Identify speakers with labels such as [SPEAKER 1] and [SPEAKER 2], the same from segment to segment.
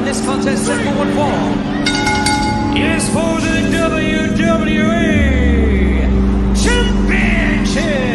[SPEAKER 1] this contest set for one fall is for the WWE Championship.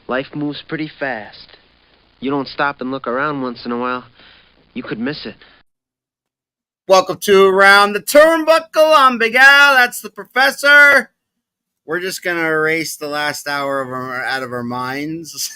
[SPEAKER 2] Life moves pretty fast. You don't stop and look around once in a while, you could miss it.
[SPEAKER 3] Welcome to Around the Turnbuckle. I'm Big Al. That's the Professor. We're just going to erase the last hour out of our minds.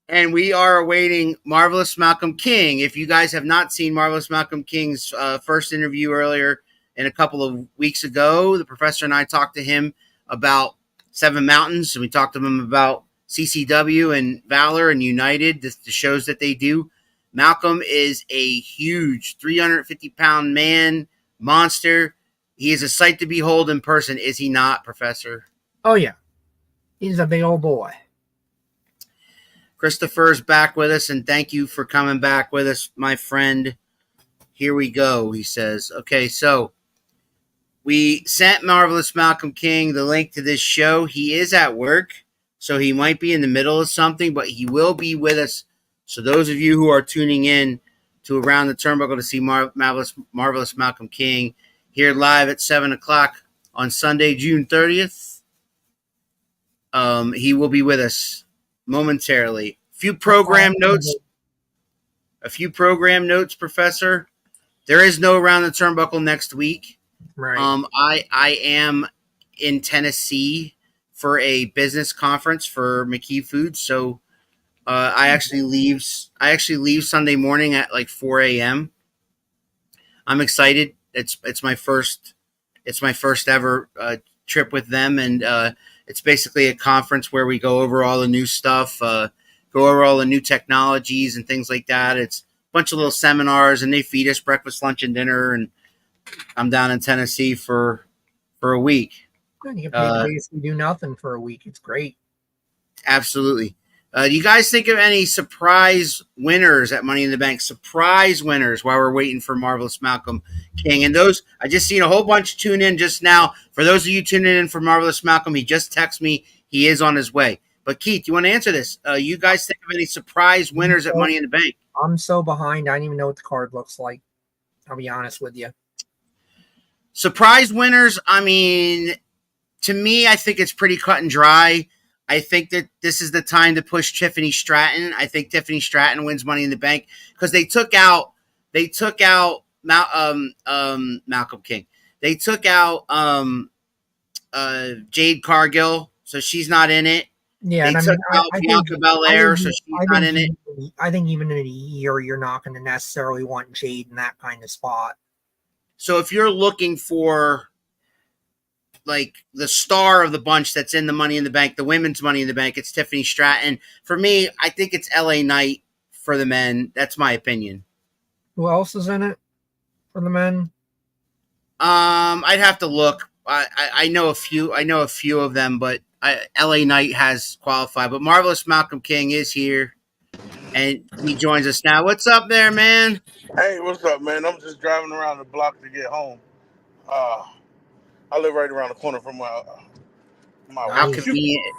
[SPEAKER 3] And we are awaiting Marvelous Malcolm King. If you guys have not seen Marvelous Malcolm King's first interview earlier in a couple of weeks ago, the Professor and I talked to him about Seven Mountains, and we talked to him about CCW and Valor and United, the shows that they do. Malcolm is a huge 350-pound man, monster. He is a sight to behold in person, is he not, Professor?
[SPEAKER 4] Oh, yeah. He's a big old boy.
[SPEAKER 3] Christopher's back with us, and thank you for coming back with us, my friend. Here we go, he says. Okay, so we sent Marvelous Malcolm King the link to this show. He is at work, so he might be in the middle of something, but he will be with us. So those of you who are tuning in to Around the Turnbuckle to see Marvelous Malcolm King here live at 7 o'clock on Sunday, June 30th, he will be with us momentarily. A few program notes, Professor. There is no Around the Turnbuckle next week.
[SPEAKER 4] Right.
[SPEAKER 3] I am in Tennessee for a business conference for McKee Foods, so I actually leave Sunday morning at like 4 a.m. I'm excited. It's my first ever trip with them, and it's basically a conference where we go over all the new stuff, go over all the new technologies and things like that. It's a bunch of little seminars, and they feed us breakfast, lunch, and dinner, and I'm down in Tennessee for a week.
[SPEAKER 4] You get paid to basically do nothing for a week. It's great.
[SPEAKER 3] Absolutely. Do you guys think of any surprise winners at Money in the Bank? Surprise winners while we're waiting for Marvelous Malcolm King. And those, I just seen a whole bunch tune in just now. For those of you tuning in for Marvelous Malcolm, he just texted me. He is on his way. But Keith, you want to answer this? You guys think of any surprise winners at Money in the Bank?
[SPEAKER 4] I'm so behind. I don't even know what the card looks like. I'll be honest with you.
[SPEAKER 3] Surprise winners, I mean, to me, I think it's pretty cut and dry. I think that this is the time to push Tiffany Stratton. I think Tiffany Stratton wins Money in the Bank because they took out Malcolm King. They took out Jade Cargill, so she's not in it.
[SPEAKER 4] Yeah,
[SPEAKER 3] they took out Bianca Belair, so she's not in it.
[SPEAKER 4] I think even in a year, you're not going to necessarily want Jade in that kind of spot.
[SPEAKER 3] So if you're looking for like the star of the bunch that's in the Money in the Bank, the women's Money in the Bank, it's Tiffany Stratton. For me, I think it's LA Knight for the men. That's my opinion.
[SPEAKER 4] Who else is in it for the men?
[SPEAKER 3] I'd have to look. I know a few. I know a few of them, but LA Knight has qualified. But Marvelous Malcolm King is here, and he joins us now. What's up there, man?
[SPEAKER 5] Hey, what's up, man? I'm just driving around the block to get home. I live right around the corner from my
[SPEAKER 3] How convenient?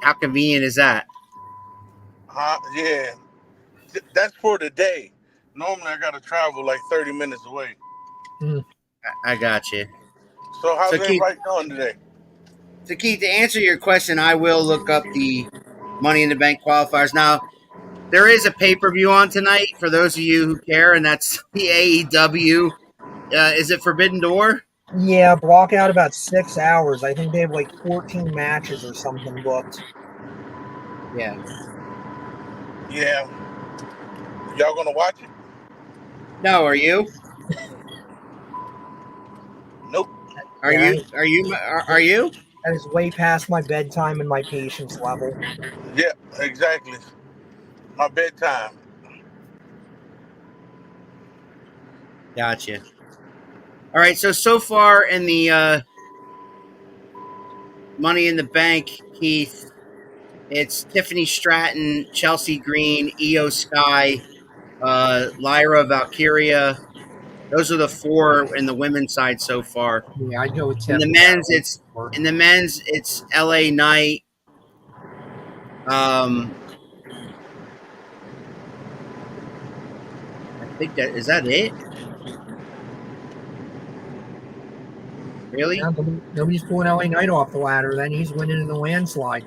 [SPEAKER 3] How convenient is that?
[SPEAKER 5] Yeah. That's for the day. Normally, I got to travel like 30 minutes away.
[SPEAKER 3] I got you.
[SPEAKER 5] So how's everybody doing today?
[SPEAKER 3] So, Keith, to answer your question, I will look up the Money in the Bank qualifiers. Now, there is a pay-per-view on tonight for those of you who care, and that's the AEW. Is it Forbidden Door?
[SPEAKER 4] Yeah, block out about 6 hours. I think they have like 14 matches or something booked.
[SPEAKER 3] Yeah.
[SPEAKER 5] Yeah. Y'all gonna watch it?
[SPEAKER 3] No, are you?
[SPEAKER 5] Nope.
[SPEAKER 3] Are
[SPEAKER 4] Yeah,
[SPEAKER 3] you? Are you?
[SPEAKER 4] that is way past my bedtime and my patience level.
[SPEAKER 5] Yeah, exactly. My bedtime.
[SPEAKER 3] Gotcha. All right. So far in the Money in the Bank, Keith, it's Tiffany Stratton, Chelsea Green, Io Sky, Lyra Valkyria. Those are the 4 in the women's side so far.
[SPEAKER 4] Yeah, I'd go with
[SPEAKER 3] In the
[SPEAKER 4] Tiffany.
[SPEAKER 3] men's, it's LA Knight. I think that is that it. Really?
[SPEAKER 4] Yeah, nobody's pulling LA Knight off the ladder. Then he's winning in the landslide.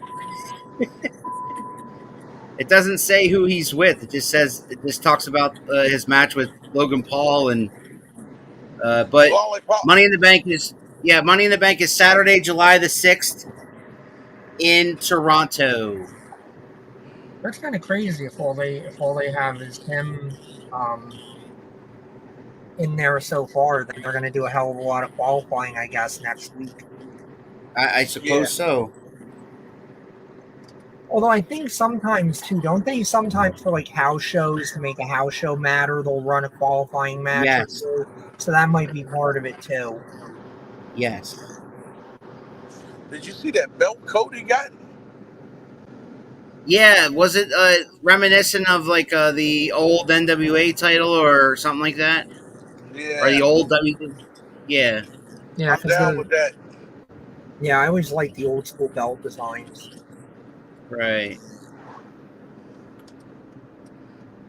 [SPEAKER 3] It doesn't say who he's with. It just talks about his match with Logan Paul and but
[SPEAKER 5] Lollipop.
[SPEAKER 3] Money in the Bank is Saturday, July the 6th in Toronto.
[SPEAKER 4] That's kind of crazy if all they have is him in there so far. Then they're going to do a hell of a lot of qualifying, I guess, next week.
[SPEAKER 3] I suppose
[SPEAKER 5] Yeah.
[SPEAKER 3] so.
[SPEAKER 4] Although I think sometimes too, don't they? Sometimes for like house shows to make a house show matter, they'll run a qualifying match.
[SPEAKER 3] Yes.
[SPEAKER 4] Or two. So that might be part of it too.
[SPEAKER 3] Yes.
[SPEAKER 5] Did you see that belt Cody got?
[SPEAKER 3] Yeah, was it reminiscent of like the old NWA title or something like that?
[SPEAKER 5] Yeah.
[SPEAKER 3] Or the old WWE? Yeah.
[SPEAKER 4] Yeah,
[SPEAKER 5] I'm down with that.
[SPEAKER 4] Yeah, I always like the old school belt designs.
[SPEAKER 3] Right.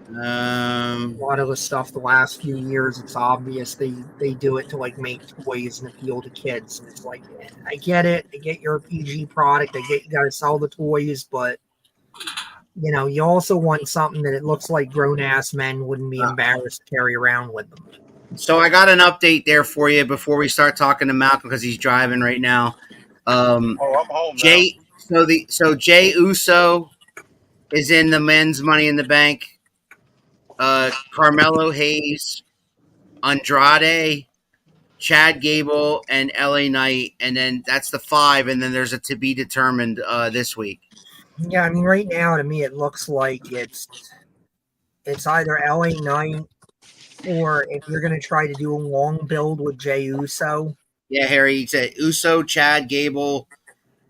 [SPEAKER 4] A lot of the stuff the last few years, it's obvious they do it to like make toys and appeal to kids. And it's like, I get it. I get you're a PG product. I get you got to sell the toys, but you know, you also want something that it looks like grown ass men wouldn't be embarrassed to carry around with them.
[SPEAKER 3] So I got an update there for you before we start talking to Malcolm because he's driving right now.
[SPEAKER 5] I'm home
[SPEAKER 3] Jay, so Jay Uso is in the men's Money in the Bank. Carmelo Hayes, Andrade, Chad Gable, and LA Knight, and then that's the 5, and then there's a to be determined this week.
[SPEAKER 4] Yeah, I mean, right now to me it looks like it's either LA Knight or if you're going to try to do a long build with Jey Uso.
[SPEAKER 3] Yeah, Harry, he said Uso, Chad Gable,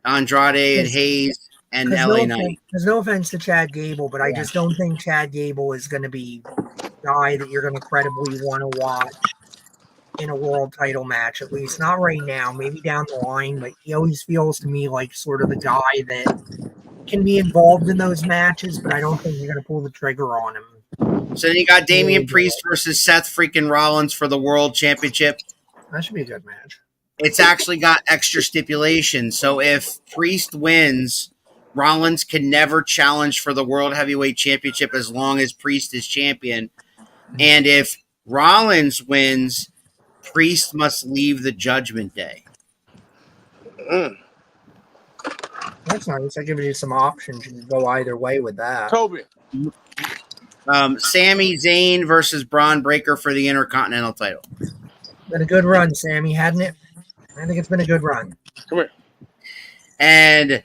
[SPEAKER 3] Andrade, and Hayes, and LA Knight.
[SPEAKER 4] There's no offense to Chad Gable, but I just don't think Chad Gable is going to be a guy that you're going to credibly want to watch in a world title match, at least not right now, maybe down the line, but he always feels to me like sort of the guy that can be involved in those matches, but I don't think you're going to pull the trigger on him.
[SPEAKER 3] So then you got Damian Priest versus Seth freaking Rollins for the World Championship.
[SPEAKER 4] That should be a good match.
[SPEAKER 3] It's actually got extra stipulations. So if Priest wins, Rollins can never challenge for the World Heavyweight Championship as long as Priest is champion. And if Rollins wins, Priest must leave the Judgment Day.
[SPEAKER 4] That's nice. That gives you some options. You can go either way with that.
[SPEAKER 5] Toby.
[SPEAKER 3] Sami Zayn versus Braun Breaker for the Intercontinental title.
[SPEAKER 4] Been a good run, Sammy, hadn't it? I think it's been a good run.
[SPEAKER 5] Come here.
[SPEAKER 3] And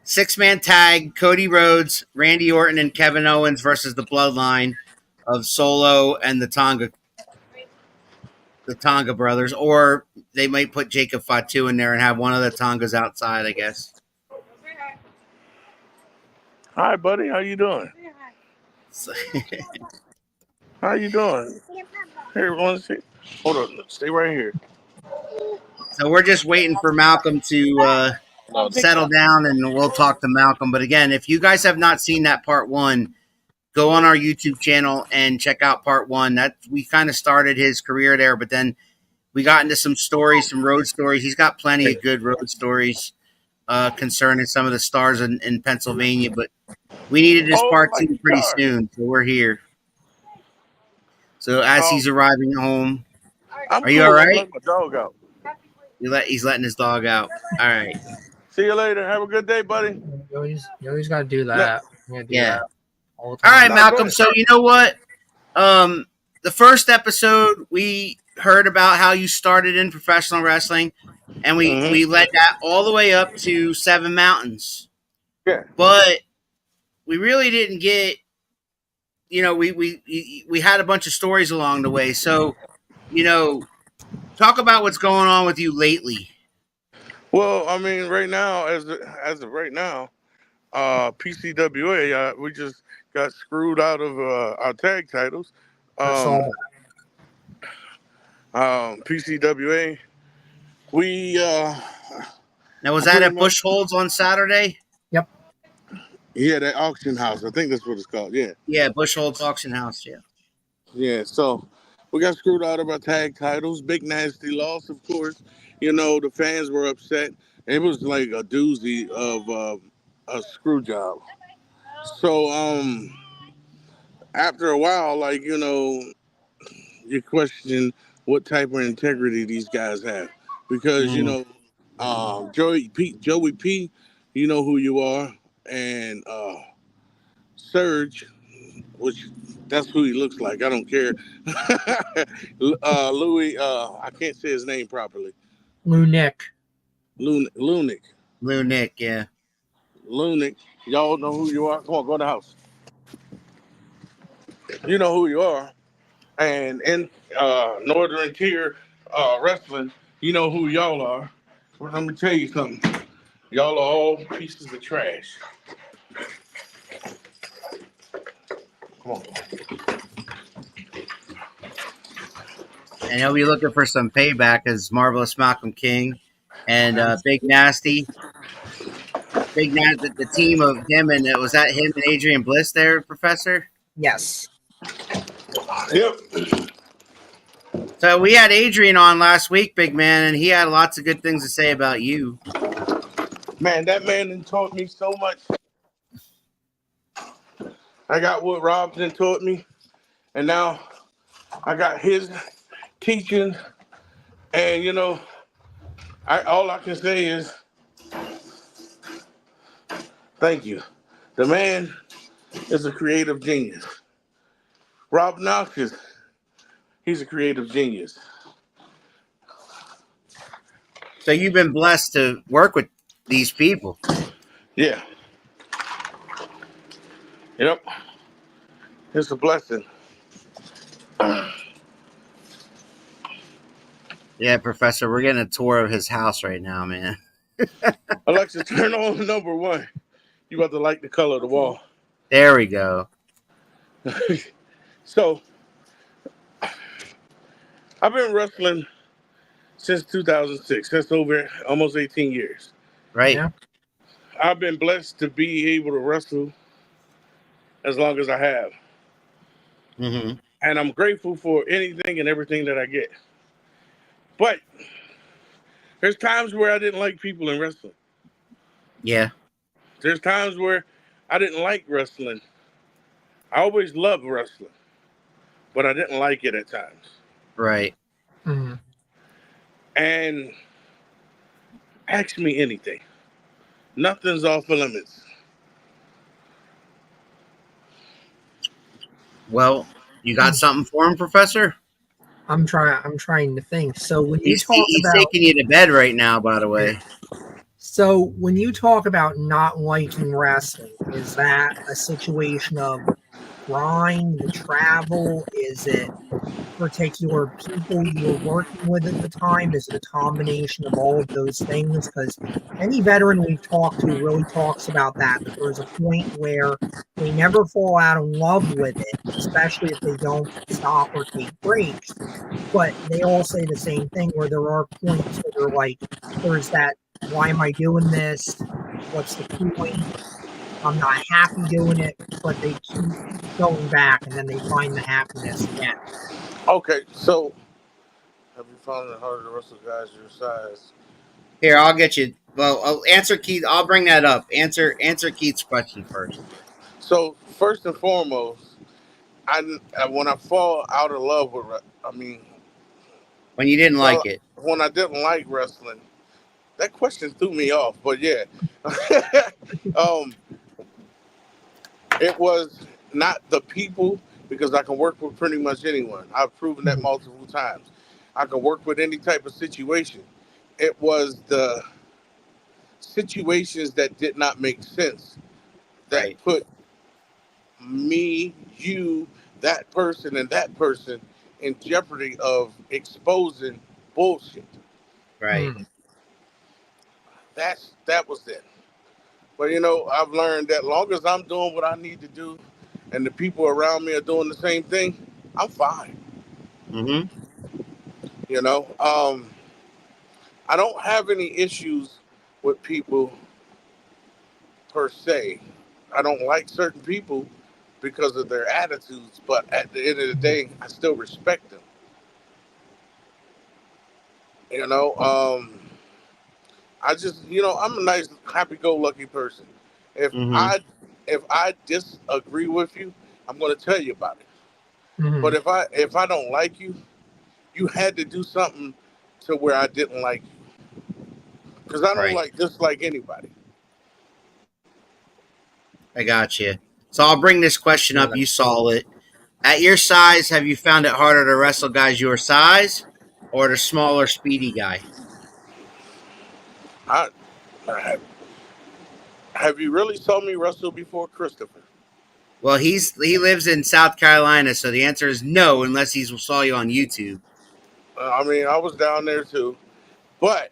[SPEAKER 3] 6-man tag, Cody Rhodes, Randy Orton, and Kevin Owens versus the Bloodline of Solo and the Tonga brothers. Or they might put Jacob Fatu in there and have one of the Tongas outside, I guess.
[SPEAKER 5] Hi, buddy. How you doing? How you doing? Here, want to see? Hold on. Stay right here.
[SPEAKER 3] So we're just waiting for Malcolm to settle down, and we'll talk to Malcolm. But again, if you guys have not seen that part 1, go on our YouTube channel and check out part 1. That we kind of started his career there, but then we got into some stories, some road stories. He's got plenty of good road stories concerning some of the stars in Pennsylvania, but we needed this part 2 pretty soon, so we're here. So as he's arriving home, are you all right?
[SPEAKER 5] Let my dog out.
[SPEAKER 3] He's letting his dog out. All right.
[SPEAKER 5] See you later. Have a good day, buddy.
[SPEAKER 4] You always got to do that.
[SPEAKER 3] Yeah.
[SPEAKER 4] All
[SPEAKER 3] All right, Malcolm. So you know what? the first episode, we heard about how you started in professional wrestling, and we led that all the way up to Seven Mountains.
[SPEAKER 5] Yeah.
[SPEAKER 3] But we really didn't get, we had a bunch of stories along the way. So, talk about what's going on with you lately.
[SPEAKER 5] Well, I mean, right now, as of right now, PCWA, we just got screwed out of our tag titles. PCWA, we
[SPEAKER 3] Now, was that at Bushholds on Saturday?
[SPEAKER 4] Yep.
[SPEAKER 5] Yeah, that auction house. I think that's what it's called. Yeah.
[SPEAKER 3] Yeah, Bushholds Auction House. Yeah.
[SPEAKER 5] Yeah. So we got screwed out of our tag titles. Big Nasty loss, of course. The fans were upset. It was like a doozy of a screw job. So after a while, you question what type of integrity these guys have, because Joey P, you know who you are, and Surge, which that's who he looks like. I don't care. Louis, I can't say his name properly.
[SPEAKER 4] Lunick.
[SPEAKER 5] Lunick.
[SPEAKER 3] Yeah.
[SPEAKER 5] Lunick. Y'all know who you are. Come on, go in the house. You know who you are. And in Northern Tier Wrestling, you know who y'all are. Well, let me tell you something. Y'all are all pieces of trash. Come on.
[SPEAKER 3] And he'll be looking for some payback as Marvelous Malcolm King and Big Nasty. Big Nasty, the team of him, and was that him and Adrian Bliss there, Professor?
[SPEAKER 4] Yes.
[SPEAKER 5] Yep.
[SPEAKER 3] So we had Adrian on last week, big man, and he had lots of good things to say about you.
[SPEAKER 5] Man, that man done taught me so much. I got what Rob done taught me, and now I got his teaching, and all I can say is thank you. The man is a creative genius. Rob Knox, he's a creative genius.
[SPEAKER 3] So you've been blessed to work with these people.
[SPEAKER 5] Yeah. Yep. It's a blessing.
[SPEAKER 3] Yeah, Professor, we're getting a tour of his house right now, man.
[SPEAKER 5] Alexa, turn on number 1. You about to like the color of the wall.
[SPEAKER 3] There we go.
[SPEAKER 5] So, I've been wrestling since 2006. That's over almost 18 years.
[SPEAKER 3] Right.
[SPEAKER 4] Yeah.
[SPEAKER 5] I've been blessed to be able to wrestle as long as I have.
[SPEAKER 3] Mm-hmm.
[SPEAKER 5] And I'm grateful for anything and everything that I get. But there's times where I didn't like people in wrestling.
[SPEAKER 3] Yeah.
[SPEAKER 5] There's times where I didn't like wrestling. I always loved wrestling, but I didn't like it at times.
[SPEAKER 3] Right.
[SPEAKER 4] Mm-hmm.
[SPEAKER 5] And ask me anything. Nothing's off the limits.
[SPEAKER 3] Well, you got something for him, Professor?
[SPEAKER 4] I'm trying to think. So when
[SPEAKER 3] He's taking you to bed right now, by the way.
[SPEAKER 4] So when you talk about not liking wrestling, is that a situation of grind, the travel? Is it particular people you were working with at the time? Is it a combination of all of those things? Because any veteran we've talked to really talks about that there's a point where they never fall out of love with it, especially if they don't stop or take breaks. But they all say the same thing, where there are points where they're like, there's that, why am I doing this? What's the point? I'm not happy doing it, but they keep going back, and then they find the happiness again.
[SPEAKER 5] Okay, so have you found it harder to wrestle guys your size?
[SPEAKER 3] Here, I'll get you. Well, I'll answer Keith. I'll bring that up. Answer Keith's question first.
[SPEAKER 5] So first and foremost, when I fall out of love with,
[SPEAKER 3] When you didn't like it.
[SPEAKER 5] When I didn't like wrestling, that question threw me off. But yeah, it was not the people. because I can work with pretty much anyone. I've proven that multiple times. I can work with any type of situation. It was the situations that did not make sense that
[SPEAKER 3] Right.
[SPEAKER 5] put me, you, that person in jeopardy of exposing bullshit.
[SPEAKER 3] Right.
[SPEAKER 5] That was it. But I've learned that long as I'm doing what I need to do, and the people around me are doing the same thing, I'm fine.
[SPEAKER 3] Mm-hmm.
[SPEAKER 5] You know, I don't have any issues with people per se. I don't like certain people because of their attitudes, but at the end of the day, I still respect them. You know, I just, I'm a nice, happy-go-lucky person. If
[SPEAKER 3] Mm-hmm.
[SPEAKER 5] I if I disagree with you, I'm going to tell you about it. But
[SPEAKER 4] Mhm.
[SPEAKER 5] if I don't like you, you had to do something to where I didn't like you, because I don't
[SPEAKER 3] Right.
[SPEAKER 5] like dislike anybody.
[SPEAKER 3] I got you. So I'll bring this question up.
[SPEAKER 4] Yeah.
[SPEAKER 3] You saw it. At your size, have you found it harder to wrestle guys your size or the smaller, speedy guy?
[SPEAKER 5] I have you really saw me wrestle before, Christopher?
[SPEAKER 3] Well, he lives in South Carolina, so the answer is no, unless he saw you on YouTube.
[SPEAKER 5] I mean, I was down there too. But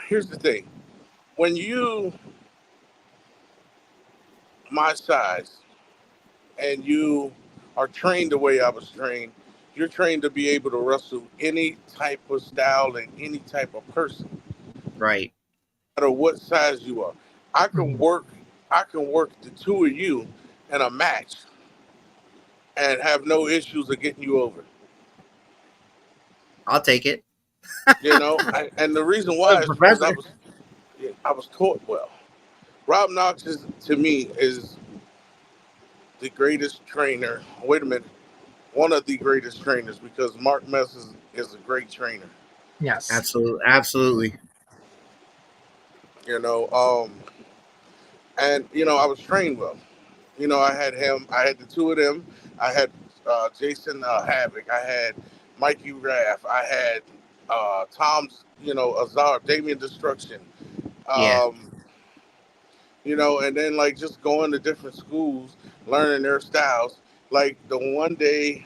[SPEAKER 5] here's the thing: when you my size and you are trained the way I was trained, you're trained to be able to wrestle any type of style and any type of person,
[SPEAKER 3] Right.
[SPEAKER 5] no matter what size you are. I can
[SPEAKER 4] Mhm.
[SPEAKER 5] work. I can work the two of you in a match and have no issues of getting you over.
[SPEAKER 3] I'll take it.
[SPEAKER 5] And the reason
[SPEAKER 3] Oh,
[SPEAKER 5] why is because
[SPEAKER 3] professor.
[SPEAKER 5] I was taught well. Rob Knox is to me is the greatest trainer. Wait a minute, one of the greatest trainers because Mark Mess is a great trainer.
[SPEAKER 4] Yes.
[SPEAKER 3] Absolutely. Absolutely.
[SPEAKER 5] You know, and I was trained well. I had him. I had the two of them. I had Jason Havoc. I had Mikey Raff. I had Tom's. Azar, Damien Destruction.
[SPEAKER 3] Yeah.
[SPEAKER 5] Um, and then like just going to different schools, learning their styles. Like the one day,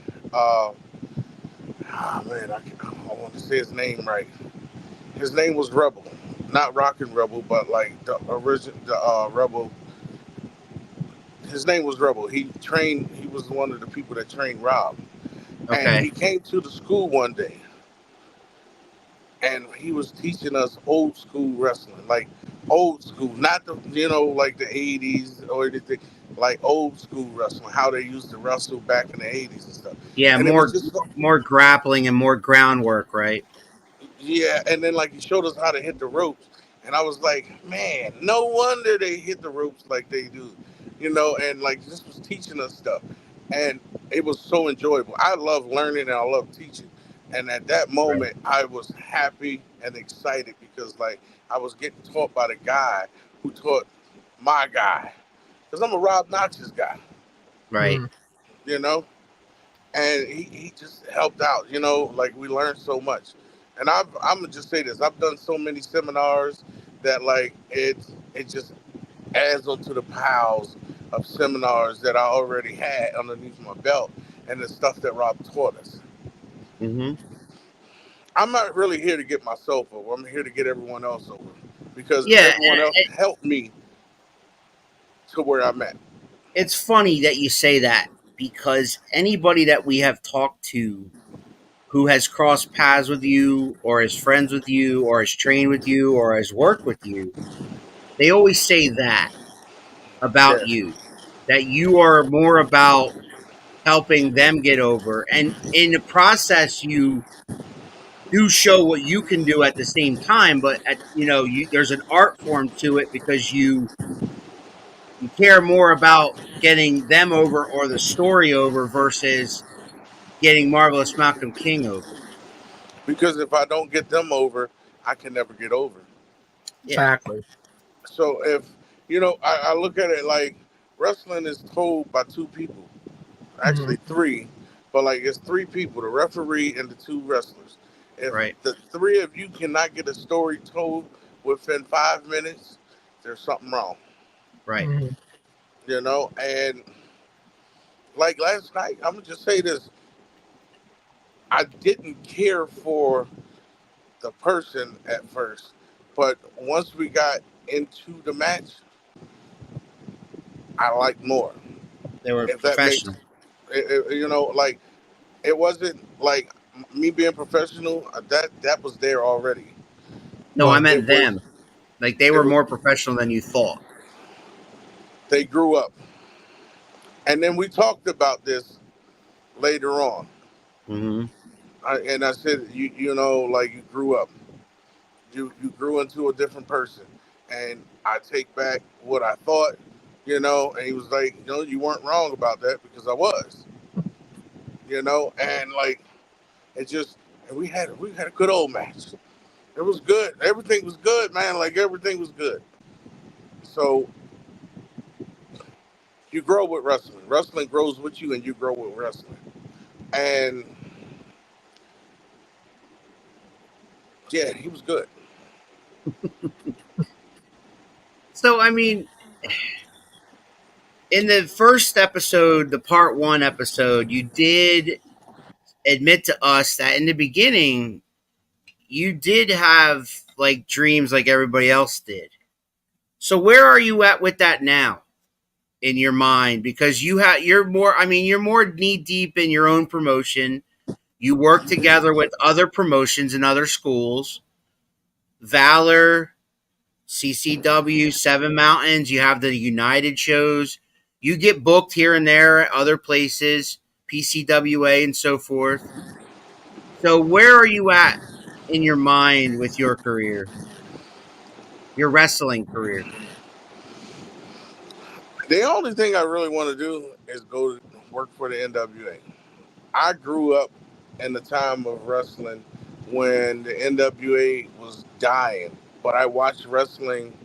[SPEAKER 5] man, I want to say his name right. His name was Rebel, not Rockin' Rebel, but like the original, the Rebel. His name was Rebel. He trained. He was one of the people that trained Rob, and
[SPEAKER 3] Okay.
[SPEAKER 5] he came to the school one day, and he was teaching us old school wrestling, like old school, not the like the '80s or anything, like old school wrestling, how they used to wrestle back in the '80s and stuff.
[SPEAKER 3] Yeah,
[SPEAKER 5] And it was just
[SPEAKER 3] more grappling and more groundwork, right?
[SPEAKER 5] yeah, and then like he showed us how to hit the ropes, and I was like, man, no wonder they hit the ropes like they do, and like this was teaching us stuff, and it was so enjoyable. I love learning and I love teaching, and at that
[SPEAKER 3] Right.
[SPEAKER 5] moment I was happy and excited because like I was getting taught by the guy who taught my guy, because I'm a Rob Knox's guy,
[SPEAKER 3] Right.
[SPEAKER 4] Mhm.
[SPEAKER 5] you know and he just helped out. Like we learned so much. And I'm gonna just say this: I've done so many seminars that like it just adds onto the piles of seminars that I already had underneath my belt and the stuff that Rob taught us.
[SPEAKER 3] Mm-hmm.
[SPEAKER 5] I'm not really here to get myself over. I'm here to get everyone else over because
[SPEAKER 3] Yeah,
[SPEAKER 5] everyone else helped me to where I'm at.
[SPEAKER 3] it's funny that you say that because anybody that we have talked to who has crossed paths with you or is friends with you or has trained with you or has worked with you, they always say that about
[SPEAKER 5] Yeah,
[SPEAKER 3] you, that you are more about helping them get over. And in the process, you do show what you can do at the same time, but there's an art form to it because you care more about getting them over or the story over versus getting Marvelous Malcolm King over.
[SPEAKER 5] because if I don't get them over, I can never get over.
[SPEAKER 3] Yeah.
[SPEAKER 4] Exactly.
[SPEAKER 5] So if I look at it like wrestling is told by two people. Actually, three, but like it's three people: the referee and the two wrestlers. If
[SPEAKER 3] Right.
[SPEAKER 5] the three of you cannot get a story told within 5 minutes, there's something wrong.
[SPEAKER 3] Right.
[SPEAKER 4] Mhm.
[SPEAKER 5] You know, and like last night, I'm gonna just say this: I didn't care for the person at first, but once we got into the match, I liked more.
[SPEAKER 3] They were
[SPEAKER 5] If that makes,
[SPEAKER 3] professional.
[SPEAKER 5] you know, like it wasn't like me being professional. That was there already,
[SPEAKER 3] No, I
[SPEAKER 5] but
[SPEAKER 3] meant them. Like they
[SPEAKER 5] it
[SPEAKER 3] were
[SPEAKER 5] was
[SPEAKER 3] more professional than you thought.
[SPEAKER 5] they grew up, and then we talked about this later on.
[SPEAKER 3] Mm-hmm.
[SPEAKER 5] And I said, you know, like you grew up, you grew into a different person, and I take back what I thought, you know. And he was like, you know, you weren't wrong about that because I was, you know, and like it just, and we had a good old match. It was good. Everything was good, man. Like everything was good. So you grow with wrestling. Wrestling grows with you, and you grow with wrestling. And yeah, he was good.
[SPEAKER 3] So I mean, in the first episode, the part one episode, you did admit to us that in the beginning you did have like dreams like everybody else did. So where are you at with that now in your mind? Because you're more knee deep in your own promotion. You work together with other promotions and other schools. Valor, CCW, Seven Mountains, you have the United shows. You get booked here and there at other places, PCWA and so forth. So where are you at in your mind with your career? Your wrestling career?
[SPEAKER 5] The only thing I really want to do is go to work for the NWA. I grew up in the time of wrestling when the NWA was dying, but I watched wrestling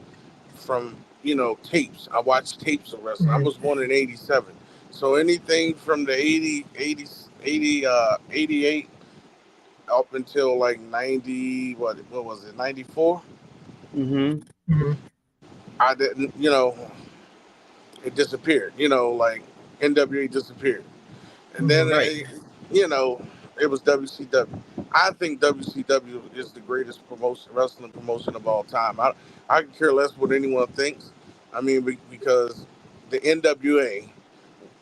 [SPEAKER 5] from, you know, tapes. I watched tapes of wrestling. I
[SPEAKER 4] Mhm.
[SPEAKER 5] was born in 87. So anything from the 88 up until like 90, what was it, 94?
[SPEAKER 3] Mm-hmm.
[SPEAKER 4] Mhm.
[SPEAKER 5] I didn't, you know, it disappeared. You know, like NWA disappeared. And then,
[SPEAKER 4] Mhm.
[SPEAKER 3] Right.
[SPEAKER 5] you know, it was WCW. I think WCW is the greatest promotion, wrestling promotion of all time. I could care less what anyone thinks. I mean, because the NWA,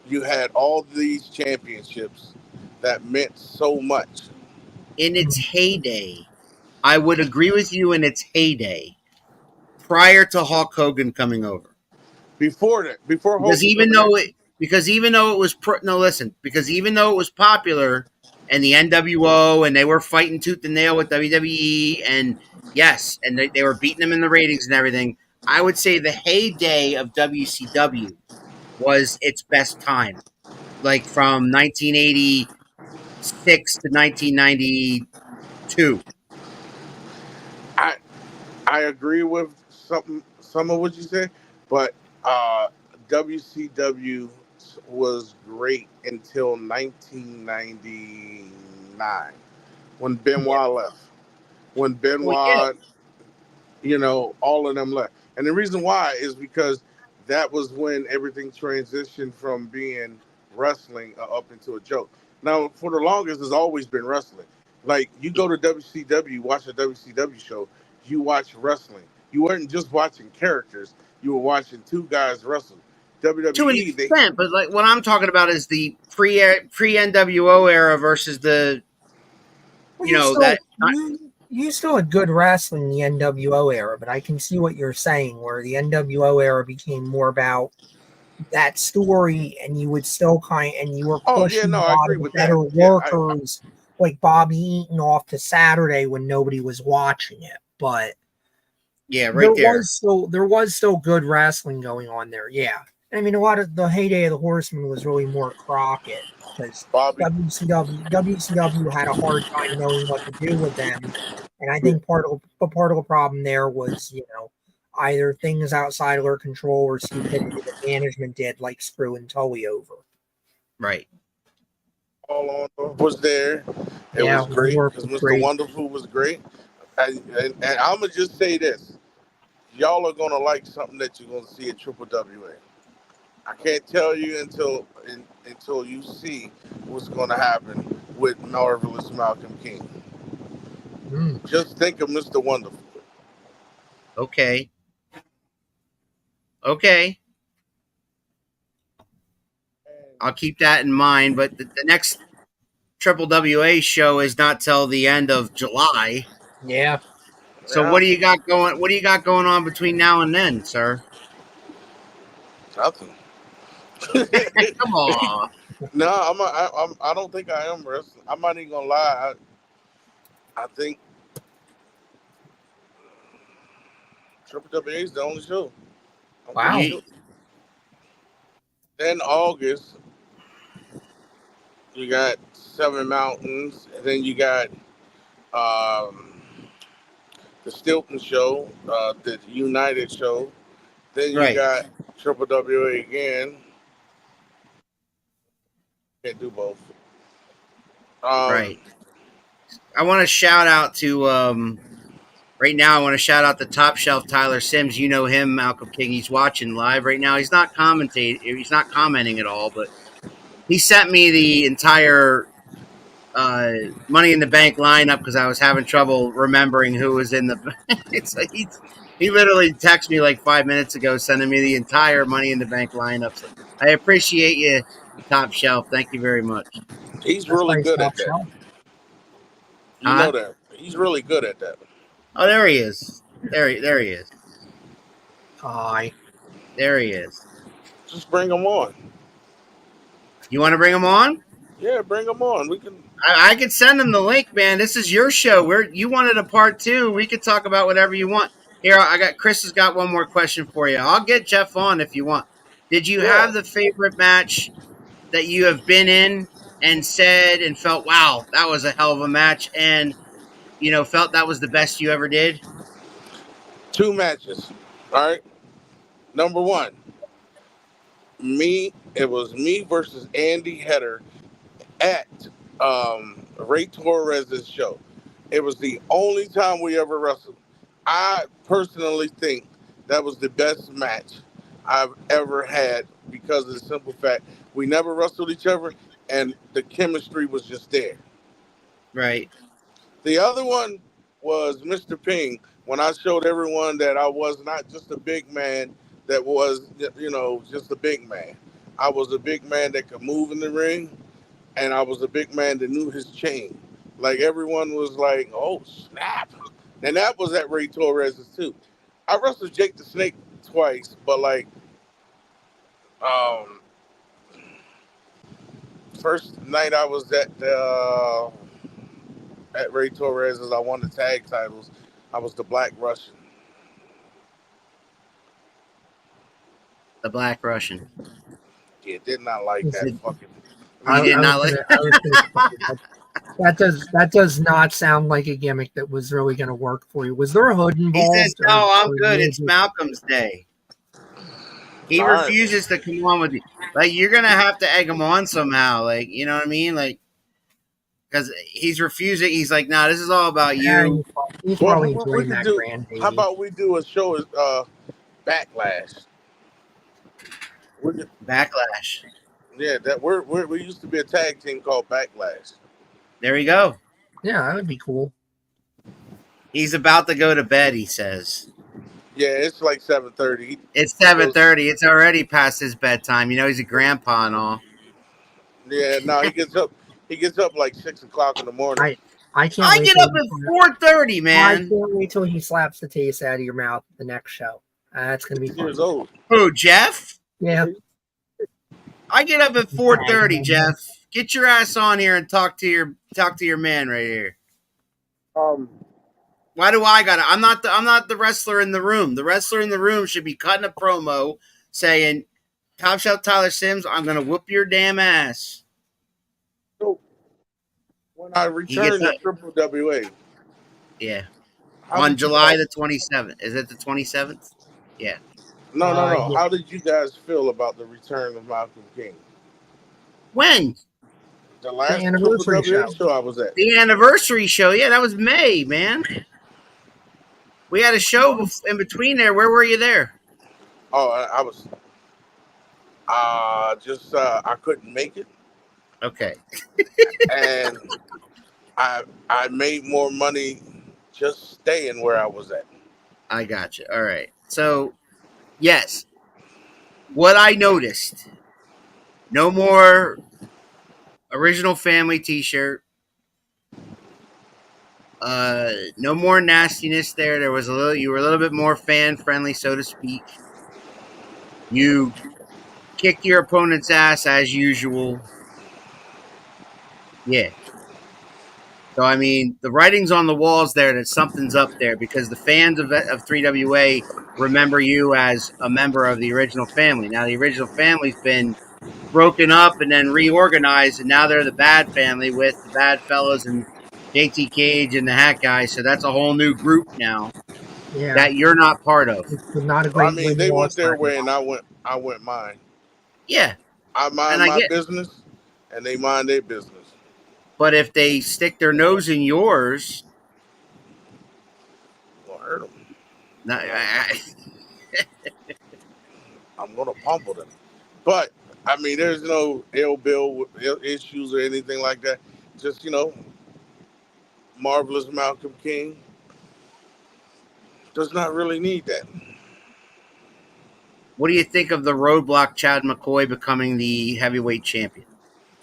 [SPEAKER 5] you had all these championships that meant so much.
[SPEAKER 3] In its heyday, I would agree with you in its heyday, prior to Hulk Hogan coming over.
[SPEAKER 5] Before that, before
[SPEAKER 3] Because
[SPEAKER 5] Hogan
[SPEAKER 3] even
[SPEAKER 5] coming in,
[SPEAKER 3] though it because even though it was no listen, because even though it was popular and the NWO and they were fighting tooth and nail with WWE and yes, and they were beating them in the ratings and everything, I would say the heyday of WCW was its best time. Like from 1986 to 1992.
[SPEAKER 5] I I agree with some of what you said, but uh, WCW was great until 1999 when
[SPEAKER 4] Yeah.
[SPEAKER 5] Benoit left. When
[SPEAKER 3] Well, yeah.
[SPEAKER 5] Benoit, you know, all of them left, and the reason why is because that was when everything transitioned from being wrestling up into a joke. Now, for the longest, it's always been wrestling. Like you go to WCW, watch a WCW show, you watch wrestling. You weren't just watching characters; you were watching two guys wrestle.
[SPEAKER 3] To an
[SPEAKER 5] WWE, they
[SPEAKER 3] extent, but like what I'm talking about is the pre NWO era versus the
[SPEAKER 4] Well, you
[SPEAKER 3] that
[SPEAKER 4] still you still had good wrestling in the NWO era, but I can see what you're saying, where the NWO era became more about that story, and you would still and you were
[SPEAKER 5] oh yeah,
[SPEAKER 4] pushing
[SPEAKER 5] no,
[SPEAKER 4] a
[SPEAKER 5] I
[SPEAKER 4] lot
[SPEAKER 5] agree
[SPEAKER 4] of the
[SPEAKER 5] with that.
[SPEAKER 4] better
[SPEAKER 5] Yeah,
[SPEAKER 4] workers like Bobby Eaton off to Saturday when nobody was watching it. But
[SPEAKER 3] yeah, right there.
[SPEAKER 4] there was still good wrestling going on there. Yeah. I mean, a lot of the heyday of the Horsemen was really more Crockett because
[SPEAKER 5] Bobby.
[SPEAKER 4] WCW had a hard time knowing what to do with them, and I think part of the problem there was either things outside of their control or stupidity that management did, like screwing Tully over.
[SPEAKER 3] Right.
[SPEAKER 5] Paul was there. It
[SPEAKER 4] Yeah,
[SPEAKER 5] was great
[SPEAKER 4] Woodwork
[SPEAKER 5] because
[SPEAKER 4] was
[SPEAKER 5] Mr.
[SPEAKER 4] great.
[SPEAKER 5] Wonderful was great. And I'm gonna just say this: y'all are gonna like something that you're gonna see at Triple WA. I can't tell you until you see what's gonna happen with Marvelous Malcolm King.
[SPEAKER 4] Mm.
[SPEAKER 5] Just think of Mr. Wonderful.
[SPEAKER 3] Okay. Okay. I'll keep that in mind. But the next Triple WA show is not till the end of July.
[SPEAKER 4] Yeah.
[SPEAKER 3] So
[SPEAKER 5] Yeah,
[SPEAKER 3] what do you got going? What do you got going on between now and then, sir?
[SPEAKER 5] nothing.
[SPEAKER 3] Come on.
[SPEAKER 5] No, I don't think I am wrestling. I'm not even gonna lie. I think Triple WA is the only show. I'm
[SPEAKER 4] Wow.
[SPEAKER 5] pretty sure. Then August, you got Seven Mountains, and then you got um, the Stilton show, the United show. Then you
[SPEAKER 3] Right.
[SPEAKER 5] got Triple WA again. Can't do both.
[SPEAKER 3] Right. I want to shout out to right now. I want to shout out the Top Shelf Tyler Sims. You know him, Malcolm King. He's watching live right now. He's not commentating. He's not commenting at all, but he sent me the entire Money in the Bank lineup because I was having trouble remembering who was in the. It's like he literally texted me like 5 minutes ago, sending me the entire Money in the Bank lineup. So I appreciate you, Top Shelf. Thank you very much.
[SPEAKER 5] He's
[SPEAKER 4] That's
[SPEAKER 5] really
[SPEAKER 4] nice
[SPEAKER 5] good
[SPEAKER 4] top
[SPEAKER 5] at that.
[SPEAKER 4] shelf.
[SPEAKER 5] You know that. He's really good at that.
[SPEAKER 3] Oh, there he is. There he is.
[SPEAKER 4] Aye.
[SPEAKER 3] There he is.
[SPEAKER 5] Just bring him on.
[SPEAKER 3] You want to bring him on?
[SPEAKER 5] Yeah, bring him on. We can.
[SPEAKER 3] I could send him the link, man. This is your show. Where you wanted a part 2. We could talk about whatever you want. Here, I got Chris has got one more question for you. I'll get Jeff on if you want. Did you
[SPEAKER 5] Yeah.
[SPEAKER 3] have the favorite match that you have been in and said and felt, wow, that was a hell of a match, and felt that was the best you ever did?
[SPEAKER 5] 2 matches. All right. Number 1. It was me versus Andy Header at Ray Torres's show. It was the only time we ever wrestled. I personally think that was the best match I've ever had because of the simple fact we never wrestled each other and the chemistry was just there.
[SPEAKER 3] Right.
[SPEAKER 5] The other one was Mr. Ping when I showed everyone that I was not just a big man that was, just a big man. I was a big man that could move in the ring, and I was a big man that knew his chain. Like, everyone was like, oh, snap. And that was at Ray Torres's, too. I wrestled Jake the Snake twice, but, first night I was at Ray Torres's, I won the tag titles. I was the Black Russian.
[SPEAKER 3] The Black Russian.
[SPEAKER 5] Yeah, did not like that fucking.
[SPEAKER 3] You did not like
[SPEAKER 4] that does not sound like a gimmick that was really going to work for you. Was there a hood involved?
[SPEAKER 3] He says, no, I'm good. It's Malcolm's day. He refuses to come on with you. Like, you're going to have to egg him on somehow. Like, you know what I mean? Like, because he's refusing. He's like, nah, this is all about you.
[SPEAKER 4] He's probably enjoying that grandbaby.
[SPEAKER 5] How about we do a show as Backlash?
[SPEAKER 3] Backlash.
[SPEAKER 5] Yeah, that we used to be a tag team called Backlash.
[SPEAKER 3] There you go.
[SPEAKER 4] Yeah, that would be cool.
[SPEAKER 3] He's about to go to bed, he says.
[SPEAKER 5] Yeah, it's like 7:30.
[SPEAKER 3] It's 7:30. It's already past his bedtime. He's a grandpa and all.
[SPEAKER 5] Yeah, no, he gets up. He gets up like 6 o'clock in the morning.
[SPEAKER 4] I can't.
[SPEAKER 3] I get up at 4:30, man.
[SPEAKER 4] I can't wait till he slaps the taste out of your mouth the next show. That's gonna be fun.
[SPEAKER 5] Years old.
[SPEAKER 3] Who, Jeff?
[SPEAKER 4] Yeah.
[SPEAKER 3] I get up at 4:30, Jeff. Get your ass on here and talk to your man right here. Why do I got it? I'm not the wrestler in the room. The wrestler in the room should be cutting a promo saying, Top Shelf Tyler Sims, I'm gonna whoop your damn ass.
[SPEAKER 5] So when I return to Triple WA.
[SPEAKER 3] Yeah. On July the 27th. Is it the 27th? Yeah.
[SPEAKER 5] No.
[SPEAKER 4] Yeah.
[SPEAKER 5] How did you guys feel about the return of Malcolm King?
[SPEAKER 3] When?
[SPEAKER 5] The last
[SPEAKER 4] anniversary
[SPEAKER 5] WWE
[SPEAKER 4] show.
[SPEAKER 5] I was at.
[SPEAKER 3] The anniversary show. Yeah, that was May, man. We had a show in between there. Where were you there?
[SPEAKER 5] Oh, I was just I couldn't make it,
[SPEAKER 3] Okay.
[SPEAKER 5] and I made more money just staying where I was at.
[SPEAKER 3] I got you. All right. So, yes. What I noticed, no more original family t-shirt. No more nastiness there. There was you were a little bit more fan friendly, so to speak. You kicked your opponent's ass as usual. Yeah. So, I mean, the writing's on the walls there that something's up there because the fans of 3WA remember you as a member of the original family. Now, the original family's been broken up and then reorganized, and now they're the bad family with the bad fellas and JT Cage and the Hat Guy. So that's a whole new group now
[SPEAKER 4] Yeah,
[SPEAKER 3] that you're not part of.
[SPEAKER 4] it's not a
[SPEAKER 5] Well,
[SPEAKER 4] great.
[SPEAKER 5] I mean, they went their
[SPEAKER 4] win-loss
[SPEAKER 5] way,
[SPEAKER 4] record.
[SPEAKER 5] and I went mine.
[SPEAKER 3] Yeah.
[SPEAKER 5] I mind
[SPEAKER 3] And I
[SPEAKER 5] my
[SPEAKER 3] get-
[SPEAKER 5] business, and they mind their business.
[SPEAKER 3] But if they stick their nose in yours,
[SPEAKER 5] Gonna hurt them. I'm gonna pummel them. But I mean, there's no ill bill issues or anything like that. Just marvelous Malcolm King does not really need that.
[SPEAKER 3] what do you think of the Roadblock Chad McCoy becoming the heavyweight champion?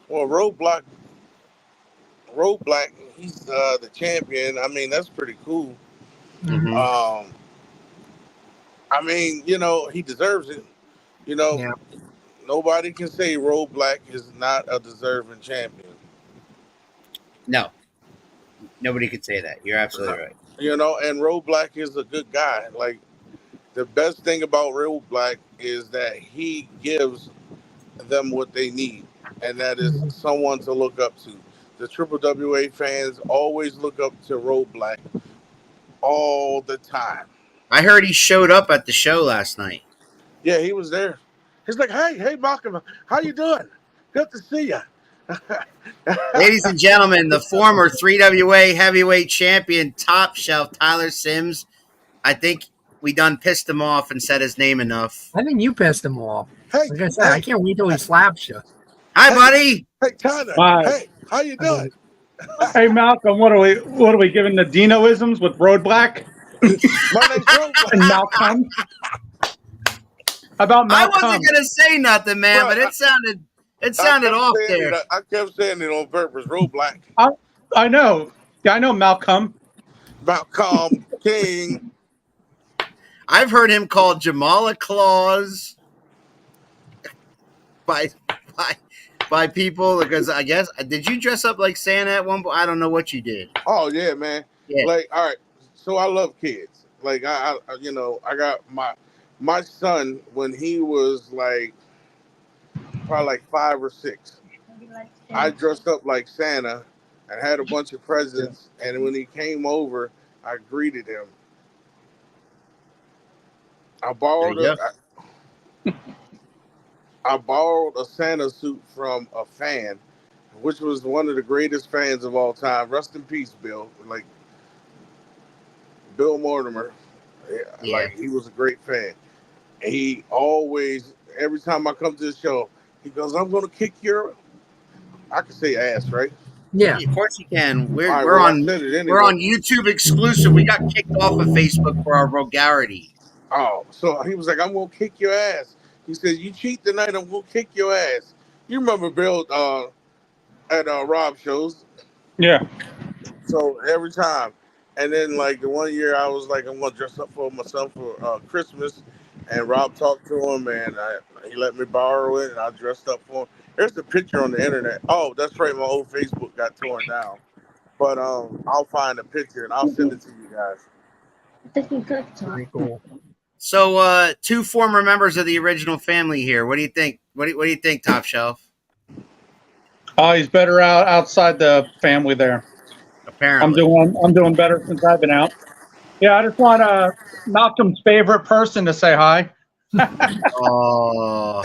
[SPEAKER 5] Well, Roadblock, he's the champion. I mean, that's pretty cool.
[SPEAKER 3] Mm-hmm.
[SPEAKER 5] I mean, he deserves it.
[SPEAKER 4] Yeah.
[SPEAKER 5] Nobody can say Roadblock is not a deserving champion.
[SPEAKER 3] No. Nobody could say that. You're absolutely right.
[SPEAKER 5] And Roadblock is a good guy. Like, the best thing about Roadblock is that he gives them what they need, and that is someone to look up to. The Triple WA fans always look up to Roadblock all the time.
[SPEAKER 3] I heard he showed up at the show last night.
[SPEAKER 5] Yeah, he was there. He's like, hey, Malcolm, how you doing? Good to see you.
[SPEAKER 3] Ladies and gentlemen, the former 3WA heavyweight champion, Top Shelf, Tyler Sims. I think we done pissed him off and said his name enough.
[SPEAKER 4] I think you pissed him off.
[SPEAKER 5] Hey,
[SPEAKER 4] Like I said, I can't wait till he slaps you.
[SPEAKER 3] Hi, buddy.
[SPEAKER 5] Hey, Tyler.
[SPEAKER 6] Hi.
[SPEAKER 5] Hey, how you doing?
[SPEAKER 6] Hey Malcolm, what are we giving the Dinoisms with Roadblock
[SPEAKER 5] My name's Roadblock.
[SPEAKER 6] and Malcolm? How about
[SPEAKER 3] I
[SPEAKER 6] Malcolm?
[SPEAKER 3] wasn't gonna say nothing, man,
[SPEAKER 5] Bro,
[SPEAKER 3] but it sounded
[SPEAKER 5] I kept
[SPEAKER 3] off
[SPEAKER 5] saying
[SPEAKER 3] there.
[SPEAKER 5] I kept saying it on purpose. Roadblock.
[SPEAKER 6] I know. Yeah, I know Malcolm.
[SPEAKER 5] Malcolm King.
[SPEAKER 3] I've heard him called Jamala Claus by people because I guess did you dress up like Santa at one point? I don't know what you did.
[SPEAKER 5] Oh yeah, man.
[SPEAKER 3] Yeah.
[SPEAKER 5] Like, all right. So I love kids. Like I got my son when he was like probably like 5 or 6. I dressed up like Santa and had a bunch of presents. And when he came over, I greeted him. I borrowed a Santa suit from a fan, which was one of the greatest fans of all time. Rest in peace, Bill. Like Bill Mortimer.
[SPEAKER 3] Yeah.
[SPEAKER 5] Like, he was a great fan. And he always, every time I come to the show, he goes, "I'm gonna kick your," I can say ass, right?
[SPEAKER 4] Yeah.
[SPEAKER 3] Of course you can. We're
[SPEAKER 5] All right,
[SPEAKER 3] we're
[SPEAKER 5] well, I
[SPEAKER 3] on
[SPEAKER 5] said it anyway.
[SPEAKER 3] we're on YouTube exclusive. We got kicked off of Facebook for our vulgarity.
[SPEAKER 5] Oh, so he was like, "I'm gonna kick your ass." He said, "You cheat tonight, I'm gonna kick your ass." You remember Bill at Rob shows?
[SPEAKER 6] Yeah.
[SPEAKER 5] So every time, and then like the one year I was like, "I'm gonna dress up for myself for Christmas," and Rob talked to him, and he let me borrow it, and I dressed up for him. There's the picture on the internet. Oh, that's right, my old Facebook got torn down, but I'll find a picture and I'll send it to you guys.
[SPEAKER 4] Pretty cool.
[SPEAKER 3] So, 2 former members of the original family here. What do you think? What do you think, Top Shelf?
[SPEAKER 6] Oh, he's better outside the family there.
[SPEAKER 3] Apparently,
[SPEAKER 6] I'm doing better since I've been out. Yeah, I just want Malcolm's favorite person to say hi.
[SPEAKER 3] Oh,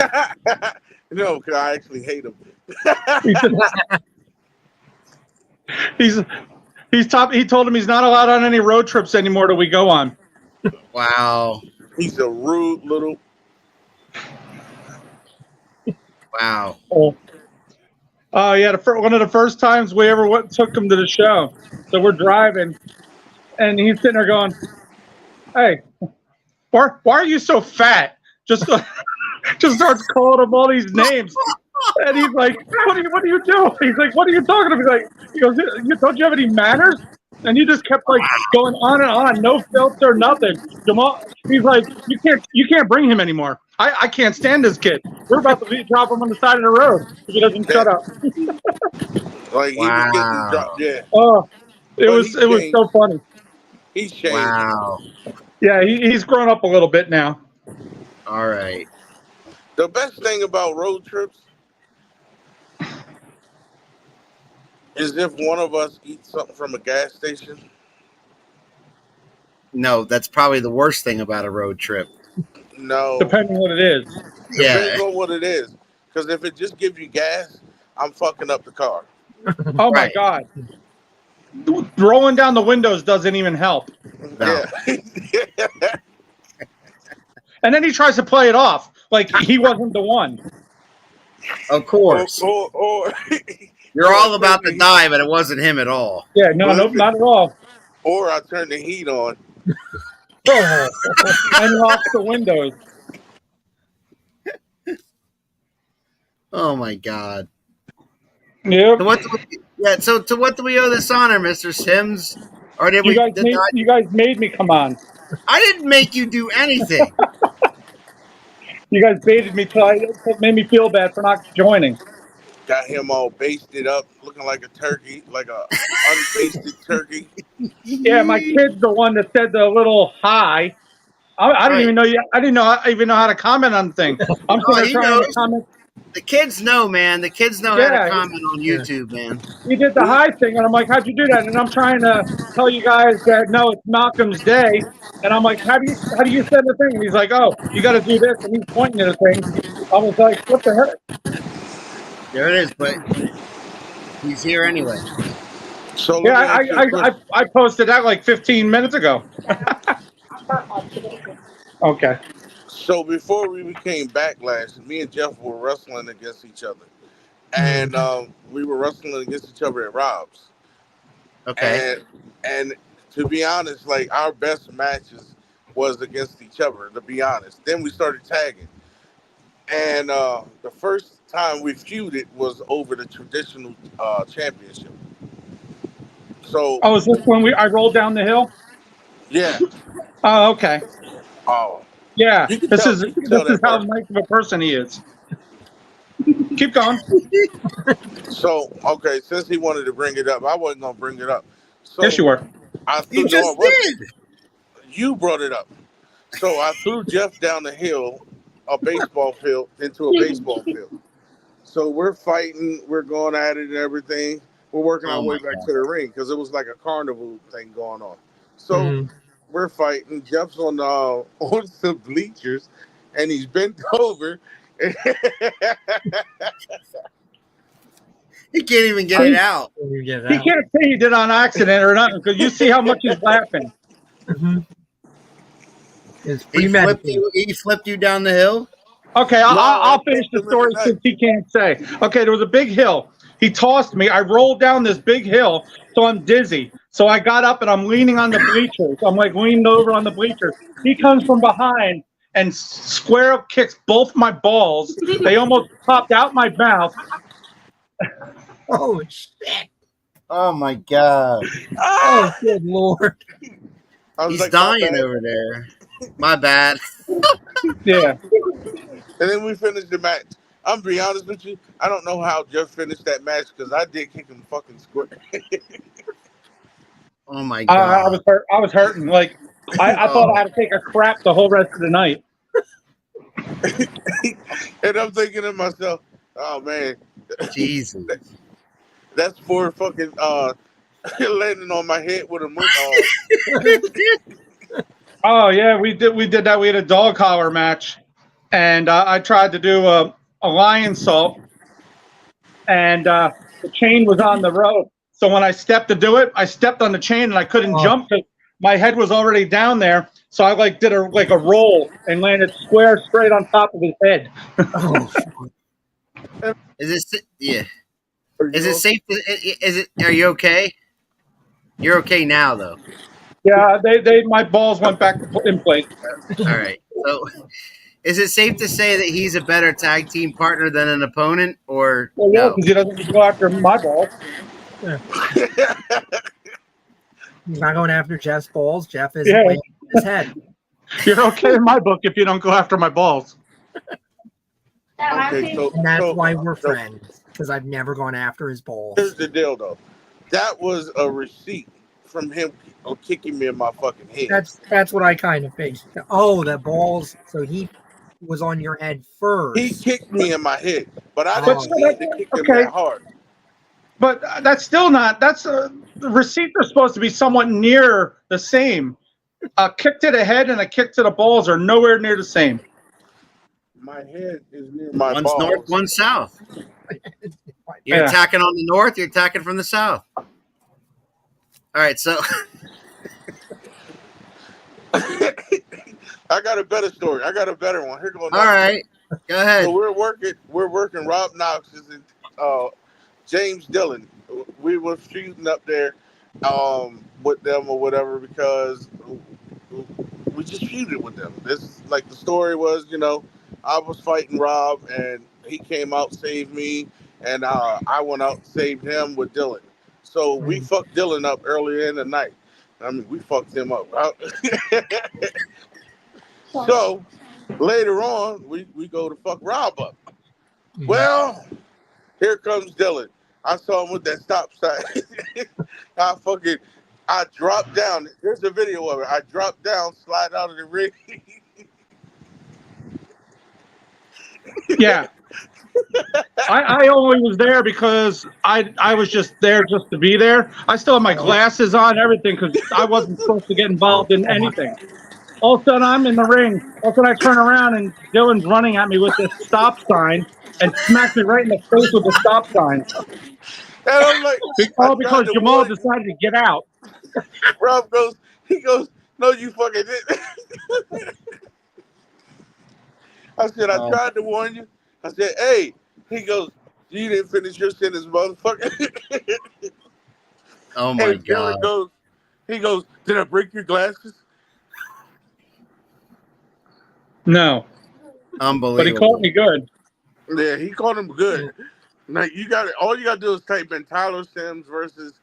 [SPEAKER 5] No, because I actually hate him.
[SPEAKER 6] He told him he's not allowed on any road trips anymore that we go on.
[SPEAKER 3] Wow.
[SPEAKER 5] He's a rude little.
[SPEAKER 3] Wow.
[SPEAKER 6] Oh, yeah. One of the first times we ever took him to the show. So we're driving, and he's sitting there going, "Hey, why are you so fat?" Just starts calling him all these names. And he's like, what are you doing? He's like, what are you talking about? He goes, don't you have any manners? And he just kept like going on and on, no filter, nothing. Jamal, he's like, you can't bring him anymore. I can't stand this kid. We're about to drop him on the side of the road if he doesn't shut up.
[SPEAKER 5] Like he was getting dropped. Yeah.
[SPEAKER 6] Oh, it was so funny.
[SPEAKER 5] He's changed.
[SPEAKER 3] Wow.
[SPEAKER 6] Yeah, he's grown up a little bit now.
[SPEAKER 3] All right.
[SPEAKER 5] The best thing about road trips is if one of us eats something from a gas station.
[SPEAKER 3] No, that's probably the worst thing about a road trip.
[SPEAKER 5] No.
[SPEAKER 6] Depending on what it is.
[SPEAKER 5] Depends on what it is. Because if it just gives you gas, I'm fucking up the car.
[SPEAKER 6] Oh my
[SPEAKER 3] Right.
[SPEAKER 6] God. Rolling down the windows doesn't even help.
[SPEAKER 3] No.
[SPEAKER 5] Yeah.
[SPEAKER 6] And then he tries to play it off like he wasn't the one.
[SPEAKER 3] Of course.
[SPEAKER 5] Or
[SPEAKER 3] You're all about to die, but it wasn't him at all.
[SPEAKER 6] Yeah, no, not at all.
[SPEAKER 5] or I turn the heat on.
[SPEAKER 6] And lock the windows.
[SPEAKER 3] Oh my God.
[SPEAKER 6] Yep.
[SPEAKER 3] So to what do we owe this honor, Mr. Sims? Or did
[SPEAKER 6] You guys made me come on.
[SPEAKER 3] I didn't make you do anything.
[SPEAKER 6] You guys baited me till it made me feel bad for not joining.
[SPEAKER 5] Got him all basted up, looking like a turkey, like a unbasted turkey.
[SPEAKER 6] Yeah, my kid's the one that said the little hi. I didn't even know I didn't know how to comment on things. I'm
[SPEAKER 3] he
[SPEAKER 6] trying
[SPEAKER 3] knows.
[SPEAKER 6] to comment.
[SPEAKER 3] The kids know, man. The kids know how to comment on YouTube, man.
[SPEAKER 6] He did the hi thing, and I'm like, how'd you do that? And I'm trying to tell you guys that no, it's Malcolm's Day. And I'm like, how do you send the thing? And he's like, oh, you got to do this, and he's pointing at a thing. I was like, what the heck?
[SPEAKER 3] There it is, but he's here anyway.
[SPEAKER 5] So
[SPEAKER 6] Yeah, I posted that like 15 minutes ago. Okay.
[SPEAKER 5] So before we became Backlash, me and Jeff were wrestling against each other, and we were wrestling against each other at Rob's.
[SPEAKER 3] Okay.
[SPEAKER 5] And to be honest, like our best matches was against each other. To be honest, then we started tagging, and the first time we feuded was over the traditional championship. So.
[SPEAKER 6] Oh, is this when I rolled down the hill?
[SPEAKER 5] Yeah.
[SPEAKER 6] Oh, okay.
[SPEAKER 5] Oh.
[SPEAKER 6] Yeah, this is how
[SPEAKER 5] part.
[SPEAKER 6] nice of a person he is. Keep going.
[SPEAKER 5] So, okay, since he wanted to bring it up, I wasn't going to bring it up. So
[SPEAKER 6] Yes, you were.
[SPEAKER 3] You just did.
[SPEAKER 5] You brought it up. So I threw Jeff down the hill, a baseball field, into a baseball field. So we're fighting, we're going at it and everything. We're working our way back to the ring because it was like a carnival thing going on. So we're fighting. Jeff's on some bleachers, and he's bent over.
[SPEAKER 3] He can't even get it out.
[SPEAKER 6] He can't say he did on accident or nothing because you see how much he's laughing.
[SPEAKER 4] It's
[SPEAKER 3] He flipped you down the hill?
[SPEAKER 6] Okay, I'll finish the story since he can't say. Okay, there was a big hill. He tossed me. I rolled down this big hill, so I'm dizzy. So I got up and I'm leaning on the bleachers. I'm like leaning over on the bleachers. He comes from behind and square up kicks both my balls. They almost popped out my mouth.
[SPEAKER 4] Oh shit!
[SPEAKER 3] Oh my God!
[SPEAKER 4] Oh good lord!
[SPEAKER 5] He's
[SPEAKER 3] like, dying over there. My bad.
[SPEAKER 6] Yeah.
[SPEAKER 5] And then we finished the match. I'm gonna be honest with you. I don't know how Jeff finished that match because I did kick him fucking square.
[SPEAKER 3] Oh my God!
[SPEAKER 6] I was hurting. Like I thought I had to take a crap the whole rest of the night.
[SPEAKER 5] And I'm thinking to myself, oh man,
[SPEAKER 3] Jesus,
[SPEAKER 5] that's for fucking landing on my head with a moon.
[SPEAKER 6] Oh yeah, we did that. We had a dog collar match, and I tried to do a lion salt, and the chain was on the rope. So when I stepped to do it, I stepped on the chain and I couldn't jump because my head was already down there. So I did a roll and landed square straight on top of his head.
[SPEAKER 3] Is it safe? Are you okay? You're okay now, though.
[SPEAKER 6] Yeah, my balls went back in place.
[SPEAKER 3] All right. So, is it safe to say that he's a better tag team partner than an opponent, or
[SPEAKER 6] Well, yeah,
[SPEAKER 3] no?
[SPEAKER 6] because he doesn't go after my balls.
[SPEAKER 4] He's not going after Jeff's balls. Jeff is
[SPEAKER 6] Yeah.
[SPEAKER 4] laying his head.
[SPEAKER 6] You're okay in my book if you don't go after my balls.
[SPEAKER 5] Okay,
[SPEAKER 4] And that's why we're friends, because I've never gone after his balls.
[SPEAKER 5] Here's the deal, though. That was a receipt from him kicking me in my fucking head.
[SPEAKER 4] That's what I kind of figured. Oh, the balls. So he was on your head first.
[SPEAKER 5] He kicked me in my head, but I didn't need to kick him that hard.
[SPEAKER 6] But that's still not. The receipts are supposed to be somewhat near the same. A kick to the head and a kick to the balls are nowhere near the same.
[SPEAKER 5] My head is near my
[SPEAKER 3] One's
[SPEAKER 5] balls.
[SPEAKER 3] north, one's south. You're attacking on the north. You're attacking from the south. All right, so
[SPEAKER 5] I got a better story. I got a better one. Here goes.
[SPEAKER 3] All right, go ahead.
[SPEAKER 5] So we're working Rob Knox's and James Dillon. We were shooting up there with them or whatever because we just shooted with them. This like the story was, I was fighting Rob and he came out, saved me, and I went out and saved him with Dillon. So we fucked Dillon up earlier in the night. I mean, we fucked him up. So later on, we go to fuck Rob up. Well, here comes Dillon. I saw him with that stop sign. I dropped down. There's a video of it. I dropped down, slide out of the ring.
[SPEAKER 6] Yeah. I only was there because I was just there just to be there. I still have my glasses on, everything, because I wasn't supposed to get involved in anything. All of a sudden, I'm in the ring. All of a sudden, I turn around, and Dillon's running at me with this stop sign and smacks me right in the face with the stop sign.
[SPEAKER 5] And I'm like,
[SPEAKER 6] all because Jamal decided to get out.
[SPEAKER 5] Rob goes, no, you fucking didn't. I said, I tried to warn you. I said, hey. He goes, you didn't finish your sentence, motherfucker.
[SPEAKER 3] Oh my God.
[SPEAKER 5] He goes, did I break your glasses?
[SPEAKER 6] No.
[SPEAKER 3] Unbelievable.
[SPEAKER 6] But he caught me good.
[SPEAKER 5] Yeah, he caught him good. Now all you gotta do is type in Tyler Sims versus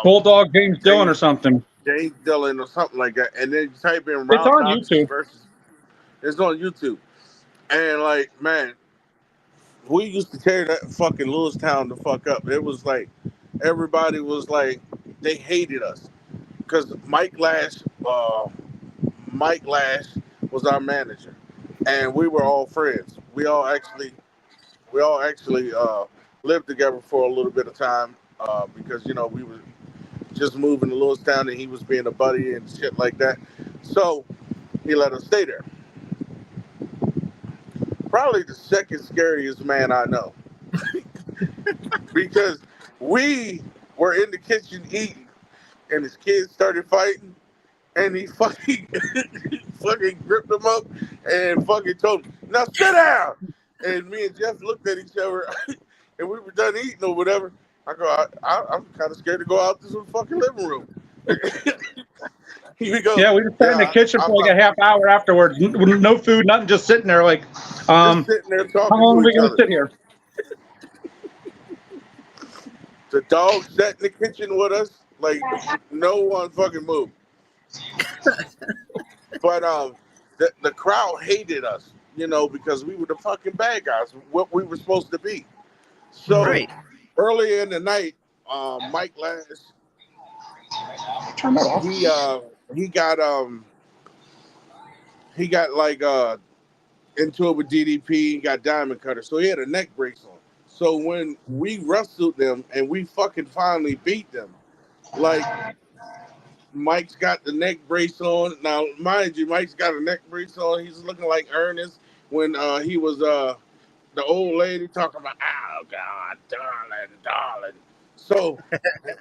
[SPEAKER 6] Bulldog James Dillon or something.
[SPEAKER 5] James Dillon or something like that, and then you type in
[SPEAKER 6] It's on YouTube.
[SPEAKER 5] It's on YouTube. And like, man, we used to tear that fucking Lewistown the fuck up. It was like everybody was like they hated us because Mike Lash was our manager, and we were all friends. We all actually lived together for a little bit of time because we were just moving to Lewistown and he was being a buddy and shit like that. So he let us stay there. Probably the second scariest man I know. Because we were in the kitchen eating and his kids started fighting and he fucking gripped them up and fucking told them, now sit down. And me and Jeff looked at each other and we were done eating or whatever. I go, I'm kind of scared to go out this fucking living room. Goes,
[SPEAKER 6] yeah, we just sat in the kitchen for like a half hour afterwards. No food, nothing, just sitting there like,
[SPEAKER 5] just sitting there talking
[SPEAKER 6] how long are we
[SPEAKER 5] to each
[SPEAKER 6] going
[SPEAKER 5] other.
[SPEAKER 6] to sit here?
[SPEAKER 5] The dog sat in the kitchen with us, like no one fucking moved. But the crowd hated us, because we were the fucking bad guys, what we were supposed to be. So earlier in the night, Mike Lash, he got like into it with DDP. He got Diamond Cutter, so he had a neck brace on. So when we wrestled them and we fucking finally beat them, like Mike's got the neck brace on. Now, mind you, Mike's got a neck brace on. He's looking like Ernest when he was the old lady talking about, oh God, darling, darling. So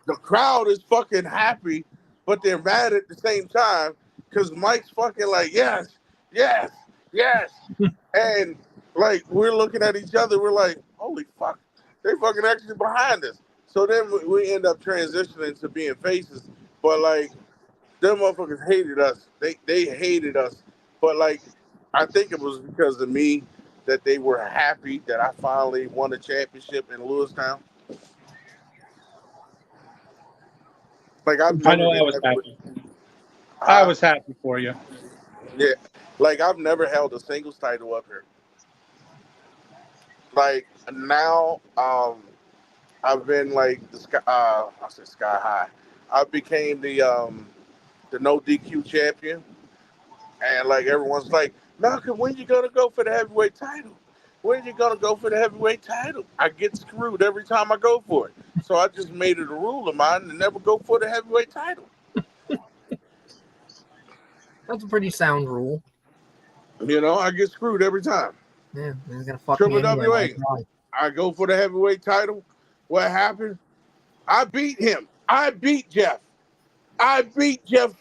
[SPEAKER 5] the crowd is fucking happy, but they're mad at the same time because Mike's fucking like, yes, yes, yes. And like we're looking at each other, we're like, holy fuck, they fucking actually behind us. So then we end up transitioning to being faces, but like them motherfuckers hated us. They hated us, but like I think it was because of me that they were happy that I finally won a championship in Lewistown. Like I've
[SPEAKER 6] I
[SPEAKER 5] never
[SPEAKER 6] know I
[SPEAKER 5] been
[SPEAKER 6] was
[SPEAKER 5] happy.
[SPEAKER 6] happy. I was happy for you.
[SPEAKER 5] Yeah, like I've never held a singles title up here. Like now, I've been like the sky. I said sky high. I became the no DQ champion, and like everyone's like, Malcolm, when you gonna go for the heavyweight title? When you gonna go for the heavyweight title? I get screwed every time I go for it. So I just made it a rule of mine to never go for the heavyweight title.
[SPEAKER 4] That's a pretty sound rule.
[SPEAKER 5] You know, I get screwed every time.
[SPEAKER 4] Yeah, he's gonna fuck
[SPEAKER 5] Triple
[SPEAKER 4] me anyway.
[SPEAKER 5] WA.
[SPEAKER 4] Like,
[SPEAKER 5] I go for the heavyweight title. What happened? I beat him. I beat Jeff. I beat Jeff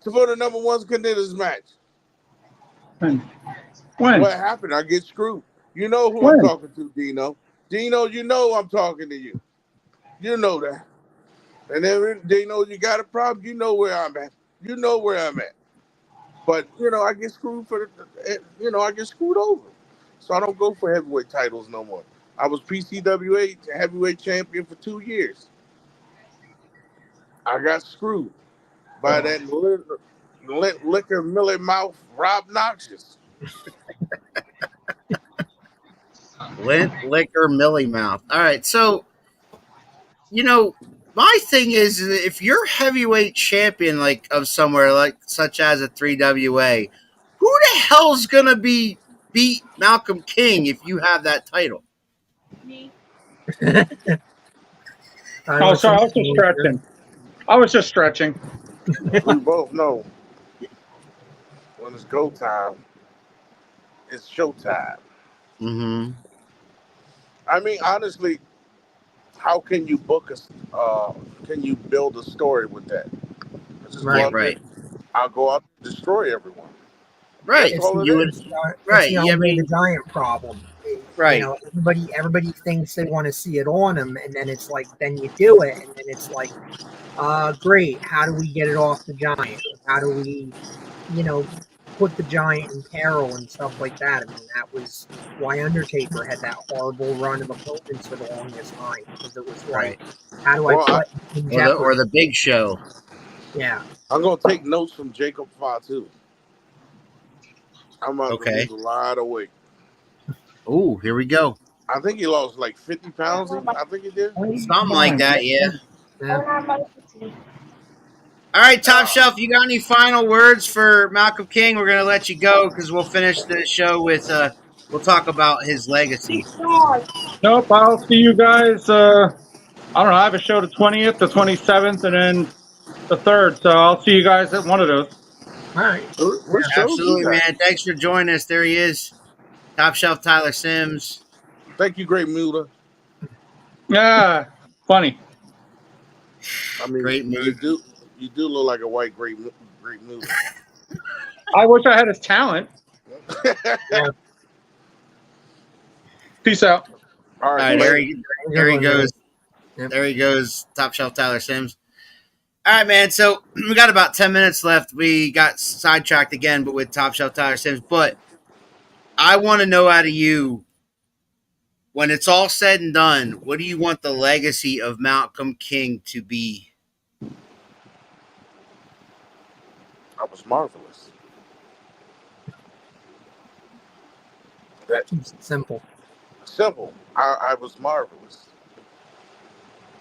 [SPEAKER 5] for the number one contenders match.
[SPEAKER 6] When?
[SPEAKER 5] What happened? I get screwed. You know who I'm talking to, Dino. Dino, you know I'm talking to you. You know that. And then Dino, you got a problem. You know where I'm at. You know where I'm at. But you know, I get screwed I get screwed over. So I don't go for heavyweight titles no more. I was PCWA heavyweight champion for 2 years. I got screwed by that liquor Millie mouth Rob Noxious.
[SPEAKER 3] Lint liquor Millie Mouth. All right, so you know, my thing is if you're heavyweight champion like of somewhere like such as a 3WA, who the hell's gonna beat Malcolm King if you have that title?
[SPEAKER 6] Oh, sorry, I was just stretching. I was just stretching.
[SPEAKER 5] We both know when it's go time, it's showtime.
[SPEAKER 3] Mm-hmm.
[SPEAKER 5] I mean, honestly, how can you can you build a story with that?
[SPEAKER 3] Right.
[SPEAKER 5] I'll go out and destroy everyone.
[SPEAKER 3] Right.
[SPEAKER 5] That's all it is.
[SPEAKER 3] Right.
[SPEAKER 4] Yeah, I mean, the giant problem.
[SPEAKER 3] Right.
[SPEAKER 4] You know, everybody thinks they want to see it on them, and then it's like, then you do it, and then it's like, great. How do we get it off the giant? How do we, put the giant in peril and stuff like that? I mean, that was why Undertaker had that horrible run of opponents for the longest time, because it was like, how do I put in jeopardy?
[SPEAKER 3] Or the Big Show?
[SPEAKER 4] Yeah.
[SPEAKER 5] I'm gonna take notes from Jacob Fatu. I'm about to lose a lot of weight.
[SPEAKER 3] Oh, here we go.
[SPEAKER 5] I think he lost like 50 pounds. I think he did.
[SPEAKER 3] Something like that, yeah. All right, Top Shelf, you got any final words for Malcolm King? We're going to let you go because we'll finish the show with, we'll talk about his legacy.
[SPEAKER 6] Nope, I'll see you guys. I don't know, I have a show the 20th, the 27th, and then the 3rd. So I'll see you guys at one of those.
[SPEAKER 4] All right.
[SPEAKER 3] Absolutely, man. Thanks for joining us. There he is. Top Shelf Tyler Sims.
[SPEAKER 5] Thank you, Great Muda.
[SPEAKER 6] Yeah, funny.
[SPEAKER 5] I mean,
[SPEAKER 3] Great
[SPEAKER 5] you do look like a white Great Muda.
[SPEAKER 6] I wish I had his talent. Peace out.
[SPEAKER 5] All right,
[SPEAKER 3] there he goes. Yep. There he goes. Top Shelf Tyler Sims. All right, man. So we got about 10 minutes left. We got sidetracked again, but with Top Shelf Tyler Sims. But I want to know out of you, when it's all said and done, what do you want the legacy of Malcolm King to be?
[SPEAKER 5] I was marvelous.
[SPEAKER 4] Simple.
[SPEAKER 5] I was marvelous.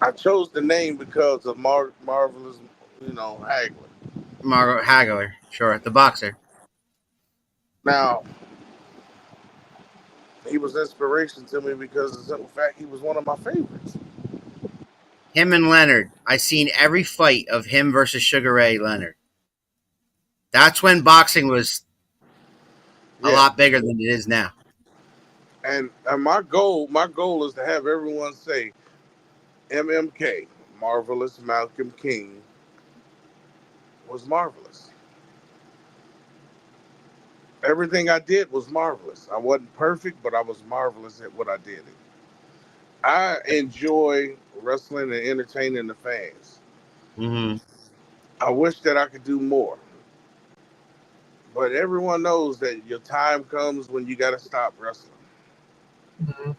[SPEAKER 5] I chose the name because of Marvelous, Hagler.
[SPEAKER 3] Margaret Hagler, sure, the boxer.
[SPEAKER 5] Now, he was inspiration to me because of the simple fact he was one of my favorites.
[SPEAKER 3] Him and Leonard. I seen every fight of him versus Sugar Ray Leonard. That's when boxing was a lot bigger than it is now.
[SPEAKER 5] And my goal is to have everyone say MMK, Marvelous Malcolm King, was marvelous. Everything I did was marvelous. I wasn't perfect, but I was marvelous at what I did. I enjoy wrestling and entertaining the fans.
[SPEAKER 3] Mm-hmm.
[SPEAKER 5] I wish that I could do more. But everyone knows that your time comes when you got to stop wrestling.
[SPEAKER 4] Mhm.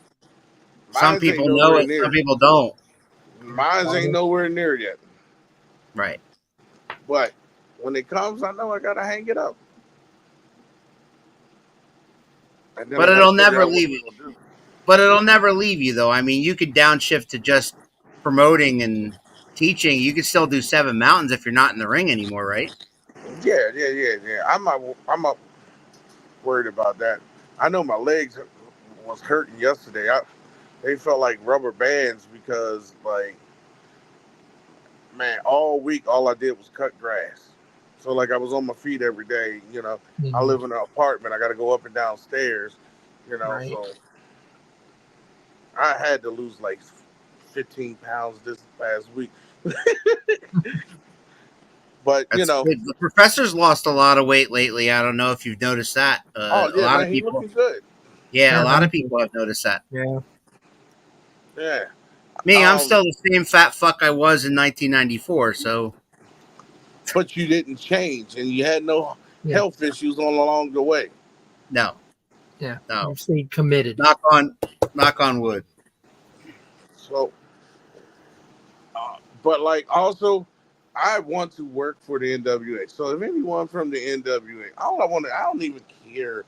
[SPEAKER 3] Some
[SPEAKER 5] Mine ain't
[SPEAKER 3] people know
[SPEAKER 5] nowhere
[SPEAKER 3] it, some
[SPEAKER 5] near.
[SPEAKER 3] people don't.
[SPEAKER 5] Mine ain't nowhere near yet.
[SPEAKER 3] Right.
[SPEAKER 5] But when it comes, I know I got to hang it up. And then
[SPEAKER 3] But
[SPEAKER 5] I got to
[SPEAKER 3] it'll
[SPEAKER 5] figure
[SPEAKER 3] never
[SPEAKER 5] out what
[SPEAKER 3] leave
[SPEAKER 5] I'm
[SPEAKER 3] you.
[SPEAKER 5] going to do.
[SPEAKER 3] But it'll never leave you, though. I mean, you could downshift to just promoting and teaching. You could still do Seven Mountains if you're not in the ring anymore, right?
[SPEAKER 5] Yeah. I'm not worried about that. I know my legs was hurting yesterday. They felt like rubber bands because, like, man, all week all I did was cut grass. So like I was on my feet every day. I
[SPEAKER 4] Mhm.
[SPEAKER 5] live in an apartment. I got to go up and down stairs.
[SPEAKER 4] Right.
[SPEAKER 5] So I had to lose like 15 pounds this past week. But
[SPEAKER 3] That's good. The professor's lost a lot of weight lately. I don't know if you've noticed that.
[SPEAKER 5] oh
[SPEAKER 3] A
[SPEAKER 5] yeah,
[SPEAKER 3] lot of
[SPEAKER 5] man, he
[SPEAKER 3] people,
[SPEAKER 5] looking good.
[SPEAKER 3] yeah, a
[SPEAKER 4] Yeah,
[SPEAKER 3] lot of
[SPEAKER 4] thank you.
[SPEAKER 3] people have noticed that.
[SPEAKER 4] Yeah.
[SPEAKER 5] Yeah.
[SPEAKER 3] Me, I'm
[SPEAKER 5] Um,
[SPEAKER 3] still the same fat fuck I was in 1994. So
[SPEAKER 5] but you didn't change, and you had no
[SPEAKER 4] Yeah.
[SPEAKER 5] health issues along the way.
[SPEAKER 3] no,
[SPEAKER 4] Yeah.
[SPEAKER 3] no.
[SPEAKER 4] You've stayed committed.
[SPEAKER 3] Knock on wood.
[SPEAKER 5] So, but like also, I want to work for the NWA. So if anyone from the NWA, I don't even care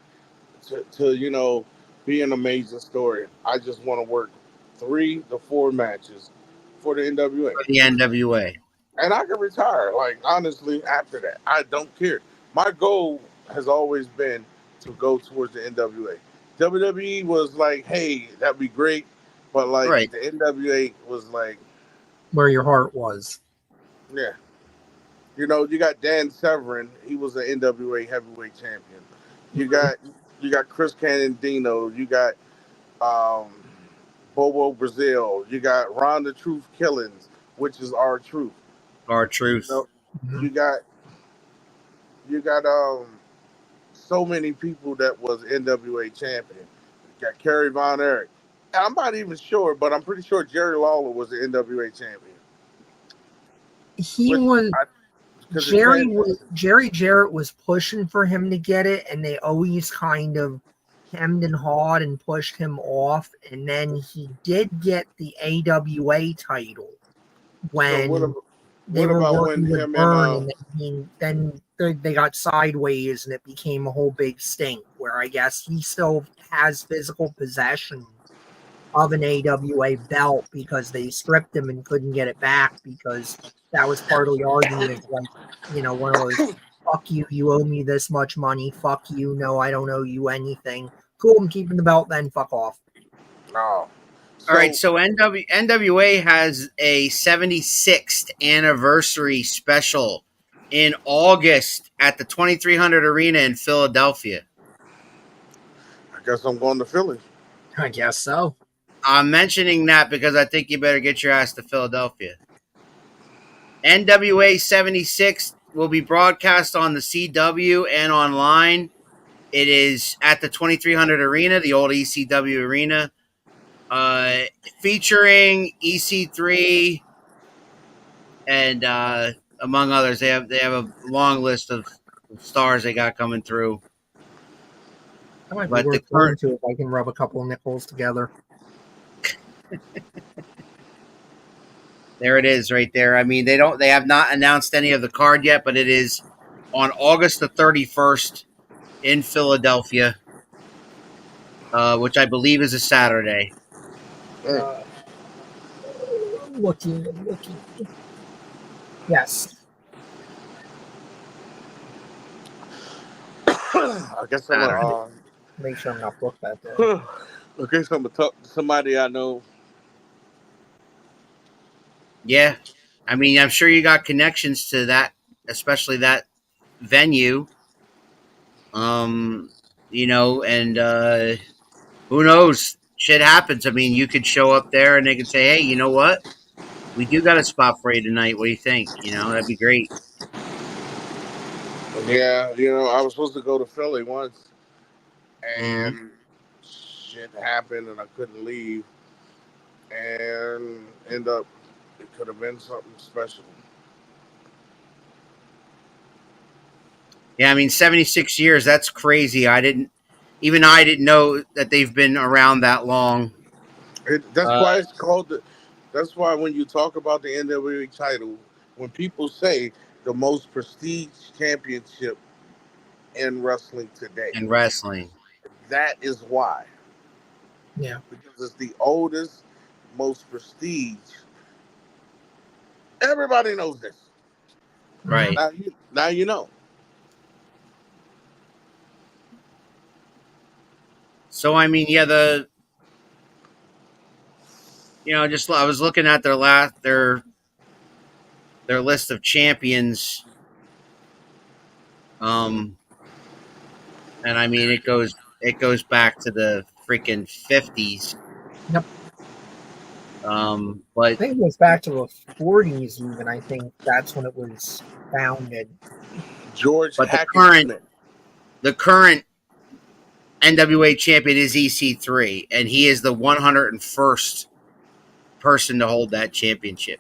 [SPEAKER 5] to be an amazing story. I just want to work 3 to 4 matches for the NWA,
[SPEAKER 3] For the NWA.
[SPEAKER 5] and I can retire. Like honestly, after that, I don't care. My goal has always been to go towards the NWA. WWE was like, hey, that'd be great, but like
[SPEAKER 3] Right.
[SPEAKER 5] the NWA was like,
[SPEAKER 4] Where your heart was.
[SPEAKER 5] yeah. You got Dan Severn. He was an NWA heavyweight champion. You got Chris Canandino. You got um, Bobo Brazil. You got Ron the Truth Killings, which is our truth.
[SPEAKER 3] Our
[SPEAKER 5] You
[SPEAKER 3] truth.
[SPEAKER 5] know,
[SPEAKER 4] Mhm.
[SPEAKER 5] you got so many people that was NWA champion. You got Kerry Von Erich. And I'm not even sure, but I'm pretty sure Jerry Lawler was the NWA champion.
[SPEAKER 4] He
[SPEAKER 5] Which
[SPEAKER 4] was
[SPEAKER 5] because it transitioned.
[SPEAKER 4] Jerry Jarrett was pushing for him to get it, and they always kind of hemmed and hawed and pushed him off. And then he did get the AWA title
[SPEAKER 5] So
[SPEAKER 4] when they
[SPEAKER 5] what
[SPEAKER 4] were
[SPEAKER 5] about when
[SPEAKER 4] working with
[SPEAKER 5] him and
[SPEAKER 4] Byrne, and then they got sideways, and it became a whole big stink. Where I guess he still has physical possession of an AWA belt because they stripped him and couldn't get it back because that was part of the argument. Like, one of those, fuck you, you owe me this much money. Fuck you, no, I don't owe you anything. Cool, I'm keeping the belt then, fuck off.
[SPEAKER 5] no.
[SPEAKER 3] All right, so NWA has a 76th anniversary special in August at the 2300 Arena in Philadelphia.
[SPEAKER 5] I guess I'm going to Philly.
[SPEAKER 4] I guess so.
[SPEAKER 3] I'm mentioning that because I think you better get your ass to Philadelphia. NWA 76 will be broadcast on the CW and online. It is at the 2300 Arena, the old ECW Arena, featuring EC3 and among others. They have a long list of stars they got coming through.
[SPEAKER 4] That might be
[SPEAKER 3] But the
[SPEAKER 4] worth going
[SPEAKER 3] current
[SPEAKER 4] to if I can rub a couple of nickels together.
[SPEAKER 3] There it is right there. I mean, they have not announced any of the card yet, but it is on August the 31st in Philadelphia, which I believe is a Saturday.
[SPEAKER 4] Looking. Yes.
[SPEAKER 5] I guess I'm gonna.
[SPEAKER 4] Make sure I'm not booked that day.
[SPEAKER 5] I guess I'm gonna talk to somebody I know.
[SPEAKER 3] Yeah. I mean, I'm sure you got connections to that, especially that venue. And Who knows? Shit happens. I mean, you could show up there and they could say, "Hey, you know what? We do got a spot for you tonight. What do you think? You know, that'd be great."
[SPEAKER 5] Yeah, I was supposed to go to Philly once,
[SPEAKER 3] Mhm.
[SPEAKER 5] and shit happened, and I couldn't leave, and end up it could have been something special.
[SPEAKER 3] Yeah, I mean, 76 years. That's crazy. I didn't know that they've been around that long.
[SPEAKER 5] That's
[SPEAKER 3] Uh,
[SPEAKER 5] why it's called. That's why when you talk about the NWA title, when people say the most prestige championship in wrestling today,
[SPEAKER 3] in wrestling.
[SPEAKER 5] that is why.
[SPEAKER 4] Yeah.
[SPEAKER 5] Because it's the oldest, most prestige. Everybody knows this.
[SPEAKER 3] Right.
[SPEAKER 5] Now you know.
[SPEAKER 3] So I mean, yeah, just I was looking at their list of champions. And I mean, it goes back to the freaking 50s.
[SPEAKER 4] Yep.
[SPEAKER 3] But
[SPEAKER 4] I think it goes back to the 40s even. I think that's when it was founded.
[SPEAKER 5] George
[SPEAKER 3] but
[SPEAKER 5] Hackett
[SPEAKER 3] the current NWA champion is EC3, and he is the 101st person to hold that championship.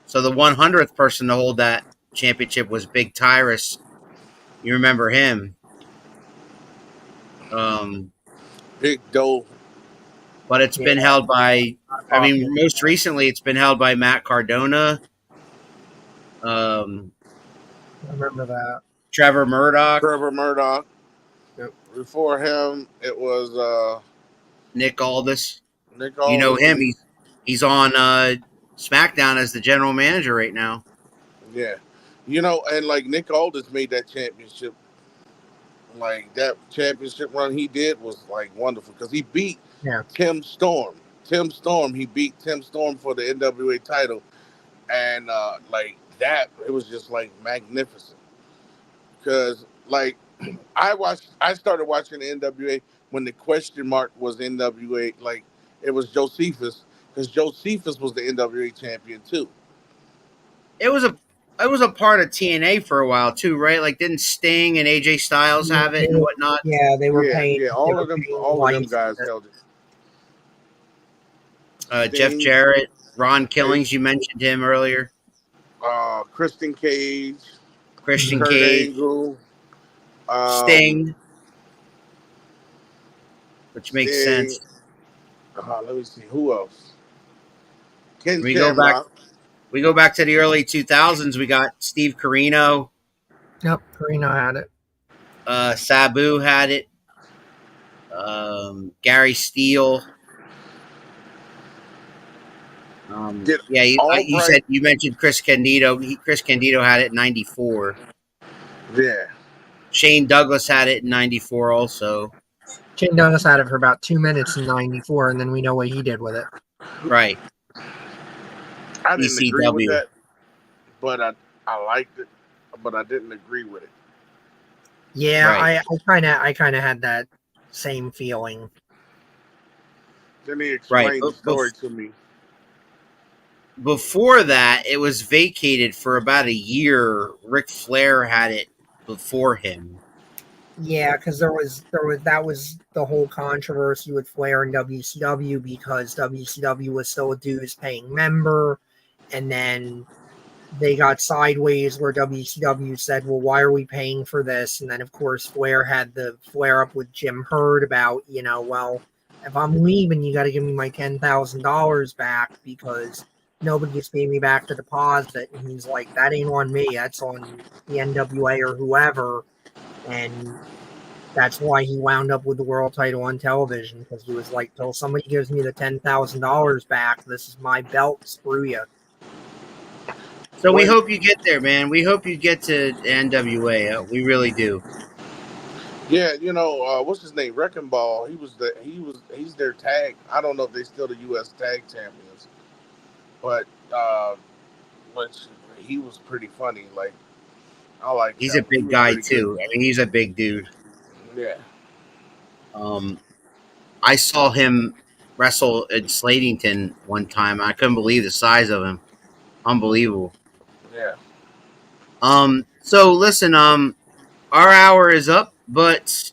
[SPEAKER 3] So the 100th person to hold that championship was Big Tyrus. You remember him?
[SPEAKER 5] Big Doe.
[SPEAKER 3] But it's been held by. I mean, most recently, it's been held by Matt Cardona.
[SPEAKER 4] I remember that.
[SPEAKER 3] Trevor Murdoch.
[SPEAKER 5] Trevor Murdoch.
[SPEAKER 4] Yep.
[SPEAKER 5] Before him, it was
[SPEAKER 3] Nick Aldis.
[SPEAKER 5] Nick
[SPEAKER 3] You know
[SPEAKER 5] Aldis.
[SPEAKER 3] him. He's on SmackDown as the general manager right now.
[SPEAKER 5] Yeah. And like Nick Aldis made that championship. Like that championship run he did was like wonderful because he beat Tim Storm. He beat Tim Storm for the NWA title, and like that, it was just like magnificent. Because like I started watching the NWA when the question mark was NWA. Like it was Josephus because Josephus was the NWA champion too.
[SPEAKER 3] It was a part of TNA for a while too, right? Like, didn't Sting and AJ Styles have it and whatnot?
[SPEAKER 4] Yeah, they were paying.
[SPEAKER 5] Yeah, all of them guys held it.
[SPEAKER 3] Jeff Jarrett, Ron Killings, you mentioned him earlier.
[SPEAKER 5] Christian Cage,
[SPEAKER 3] Christian
[SPEAKER 5] Kurt
[SPEAKER 3] Cage,
[SPEAKER 5] Angle,
[SPEAKER 3] Sting, which makes sense.
[SPEAKER 5] Let me see who else. Ken
[SPEAKER 3] We
[SPEAKER 5] Shamrock.
[SPEAKER 3] We go back to the early 2000s. We got Steve Corino.
[SPEAKER 4] Yep, Corino had it.
[SPEAKER 3] Sabu had it. Gary Steele. You mentioned Chris Candido. Chris Candido had it in 94.
[SPEAKER 5] Yeah.
[SPEAKER 3] Shane Douglas had it in 94 also.
[SPEAKER 4] Shane Douglas had it for about 2 minutes in 94, and then we know what he did with it.
[SPEAKER 3] Right.
[SPEAKER 5] I didn't agree with that, but I liked it, but I didn't agree with it.
[SPEAKER 4] Yeah, right. I kind of had that same feeling.
[SPEAKER 5] Then he explained the story to me.
[SPEAKER 3] Before that, it was vacated for about a year. Ric Flair had it before him.
[SPEAKER 4] Yeah, because that was the whole controversy with Flair and WCW because WCW was still a dues-paying member, and then they got sideways where WCW said, well, why are we paying for this? And then, of course, Flair had the flare-up with Jim Herd about, well, if I'm leaving, you got to give me my $10,000 back because nobody just gave me back the deposit. And he's like, that ain't on me. That's on the NWA or whoever. And that's why he wound up with the world title on television because he was like, till somebody gives me the $10,000 back, this is my belt, screw you.
[SPEAKER 3] So we hope you get there, man. We hope you get to NWA. We really do.
[SPEAKER 5] Yeah, what's his name? Wrecking Ball. He's their tag. I don't know if they're still the U.S. tag champions, but he was pretty funny. Like, I like.
[SPEAKER 3] He's a big guy too. I mean, he's a big dude.
[SPEAKER 5] Yeah.
[SPEAKER 3] I saw him wrestle at Slatington one time. I couldn't believe the size of him. Unbelievable.
[SPEAKER 7] Yeah.
[SPEAKER 3] So listen, our hour is up, but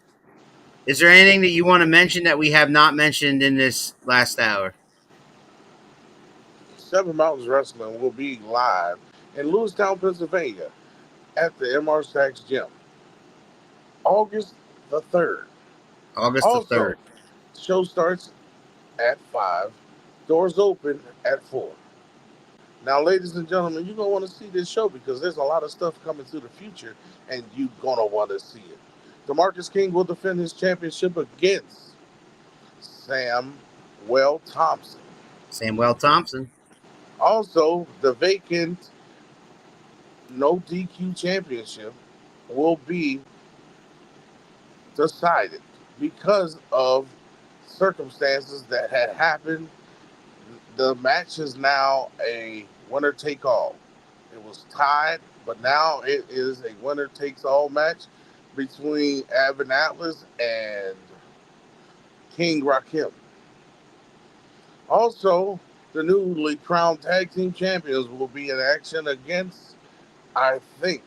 [SPEAKER 3] is there anything that you want to mention that we have not mentioned in this last hour?
[SPEAKER 7] Seven Mountains Wrestling will be live in Lewistown, Pennsylvania at the MR Sachs Gym. August the 3rd.
[SPEAKER 3] August the 3rd.
[SPEAKER 7] Show starts at 5. Doors open at 4. Now, ladies and gentlemen, you're going to want to see this show because there's a lot of stuff coming to the future, and you're going to want to see it. DeMarcus King will defend his championship against Samwell Thompson.
[SPEAKER 3] Samwell Thompson.
[SPEAKER 7] Also, the vacant No DQ championship will be decided because of circumstances that had happened. The match is now a winner take all. It was tied, but now it is a winner takes all match between Avon Atlas and King Rakim. Also, the newly crowned tag team champions will be in action against, I think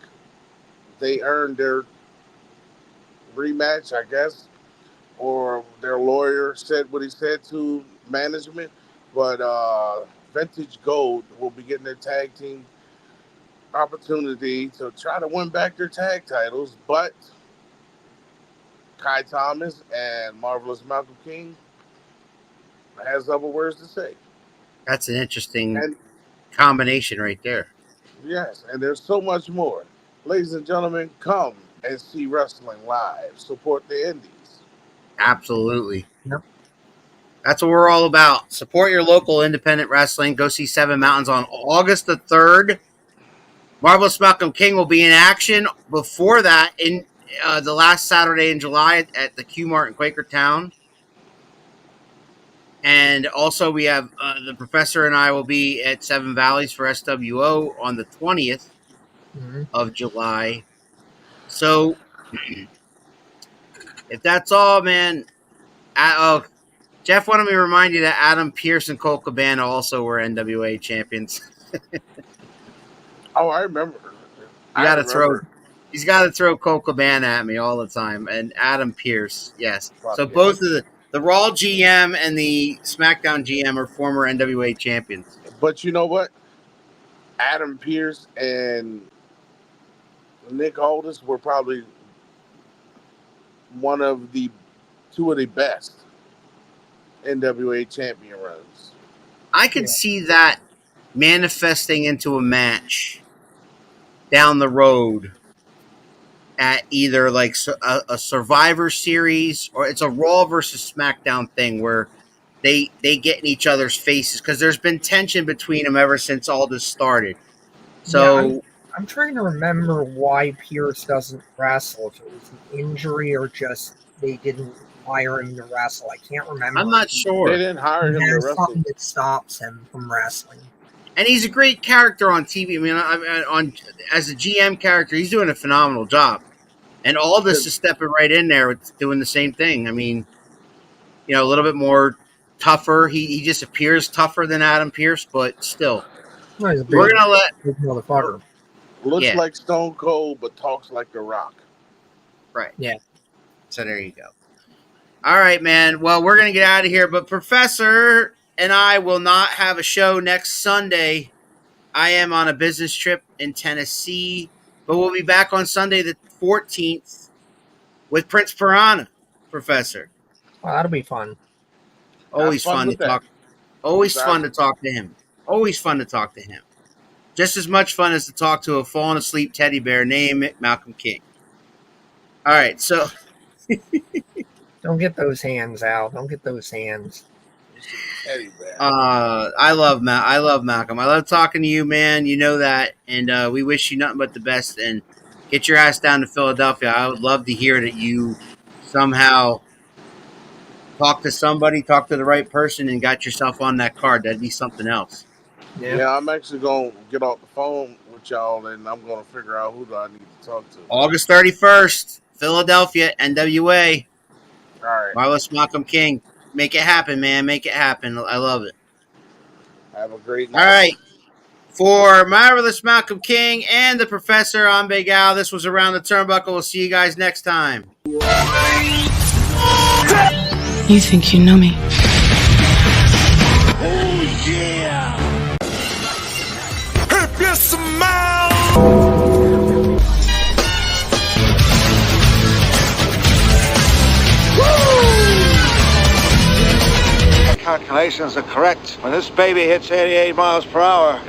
[SPEAKER 7] they earned their rematch, I guess, or their lawyer said what he said to management. But Vintage Gold will be getting their tag team opportunity to try to win back their tag titles. But Kai Thomas and Marvelous Malcolm King has other words to say.
[SPEAKER 3] That's an interesting combination right there.
[SPEAKER 7] Yes, and there's so much more. Ladies and gentlemen, come and see wrestling live. Support the indies.
[SPEAKER 3] Absolutely.
[SPEAKER 4] Yep.
[SPEAKER 3] That's what we're all about. Support your local independent wrestling. Go see Seven Mountains on August the 3rd. Marvelous Malcolm King will be in action before that in the last Saturday in July at the Q Mart in Quakertown. And also we have the professor and I will be at Seven Valleys for SWO on the 20th of July. So if that's all, man. Jeff wanted me to remind you that Adam Pearce and Cole Cabana also were NWA champions.
[SPEAKER 7] Oh, I remember.
[SPEAKER 3] He's got to throw Cole Cabana at me all the time, and Adam Pearce, yes. So both of the Raw GM and the SmackDown GM are former NWA champions.
[SPEAKER 7] But you know what? Adam Pearce and Nick Aldis were probably two of the best NWA champion runs.
[SPEAKER 3] I could see that manifesting into a match down the road at either like a Survivor Series or it's a Raw versus SmackDown thing where they get in each other's faces because there's been tension between them ever since all this started. So
[SPEAKER 4] I'm trying to remember why Pierce doesn't wrestle. If it was an injury or just they didn't hire him to wrestle. I can't remember.
[SPEAKER 3] I'm not sure.
[SPEAKER 7] They didn't hire him to wrestle.
[SPEAKER 4] Something that stops him from wrestling.
[SPEAKER 3] And he's a great character on TV. I mean, as a GM character, he's doing a phenomenal job. And Aldis is stepping right in there with doing the same thing. I mean, a little bit more tougher. He just appears tougher than Adam Pearce, but still.
[SPEAKER 4] No, he's a
[SPEAKER 3] we're going to let...
[SPEAKER 4] big motherfucker.
[SPEAKER 7] Looks like Stone Cold, but talks like The Rock.
[SPEAKER 3] Right.
[SPEAKER 4] Yeah.
[SPEAKER 3] So there you go. All right, man. Well, we're going to get out of here, but Professor and I will not have a show next Sunday. I am on a business trip in Tennessee, but we'll be back on Sunday the 14th with Prince Piranha, Professor.
[SPEAKER 4] Well, that'll be fun.
[SPEAKER 3] Always fun to talk. Always fun to talk to him. Always fun to talk to him. Just as much fun as to talk to a fallen asleep teddy bear named Malcolm King. All right, so
[SPEAKER 4] don't get those hands out. Don't get those hands.
[SPEAKER 7] Teddy bear.
[SPEAKER 3] I love Malcolm. I love talking to you, man. You know that, and we wish you nothing but the best. And get your ass down to Philadelphia. I would love to hear that you somehow talk to somebody, talk to the right person, and got yourself on that card. That'd be something else.
[SPEAKER 7] Yeah, I'm actually going to get off the phone with y'all, and I'm going to figure out who do I need to talk to.
[SPEAKER 3] August 31st, Philadelphia, NWA.
[SPEAKER 7] All right.
[SPEAKER 3] Marvelous Malcolm King. Make it happen, man. Make it happen. I love it.
[SPEAKER 7] Have a great
[SPEAKER 3] All
[SPEAKER 7] night.
[SPEAKER 3] right. For Marvelous Malcolm King and the Professor, I'm Big Al. This was Around the Turnbuckle. We'll see you guys next time.
[SPEAKER 8] You think you know me?
[SPEAKER 1] If you smile.
[SPEAKER 9] Calculations are correct. When this baby hits 88 miles per hour,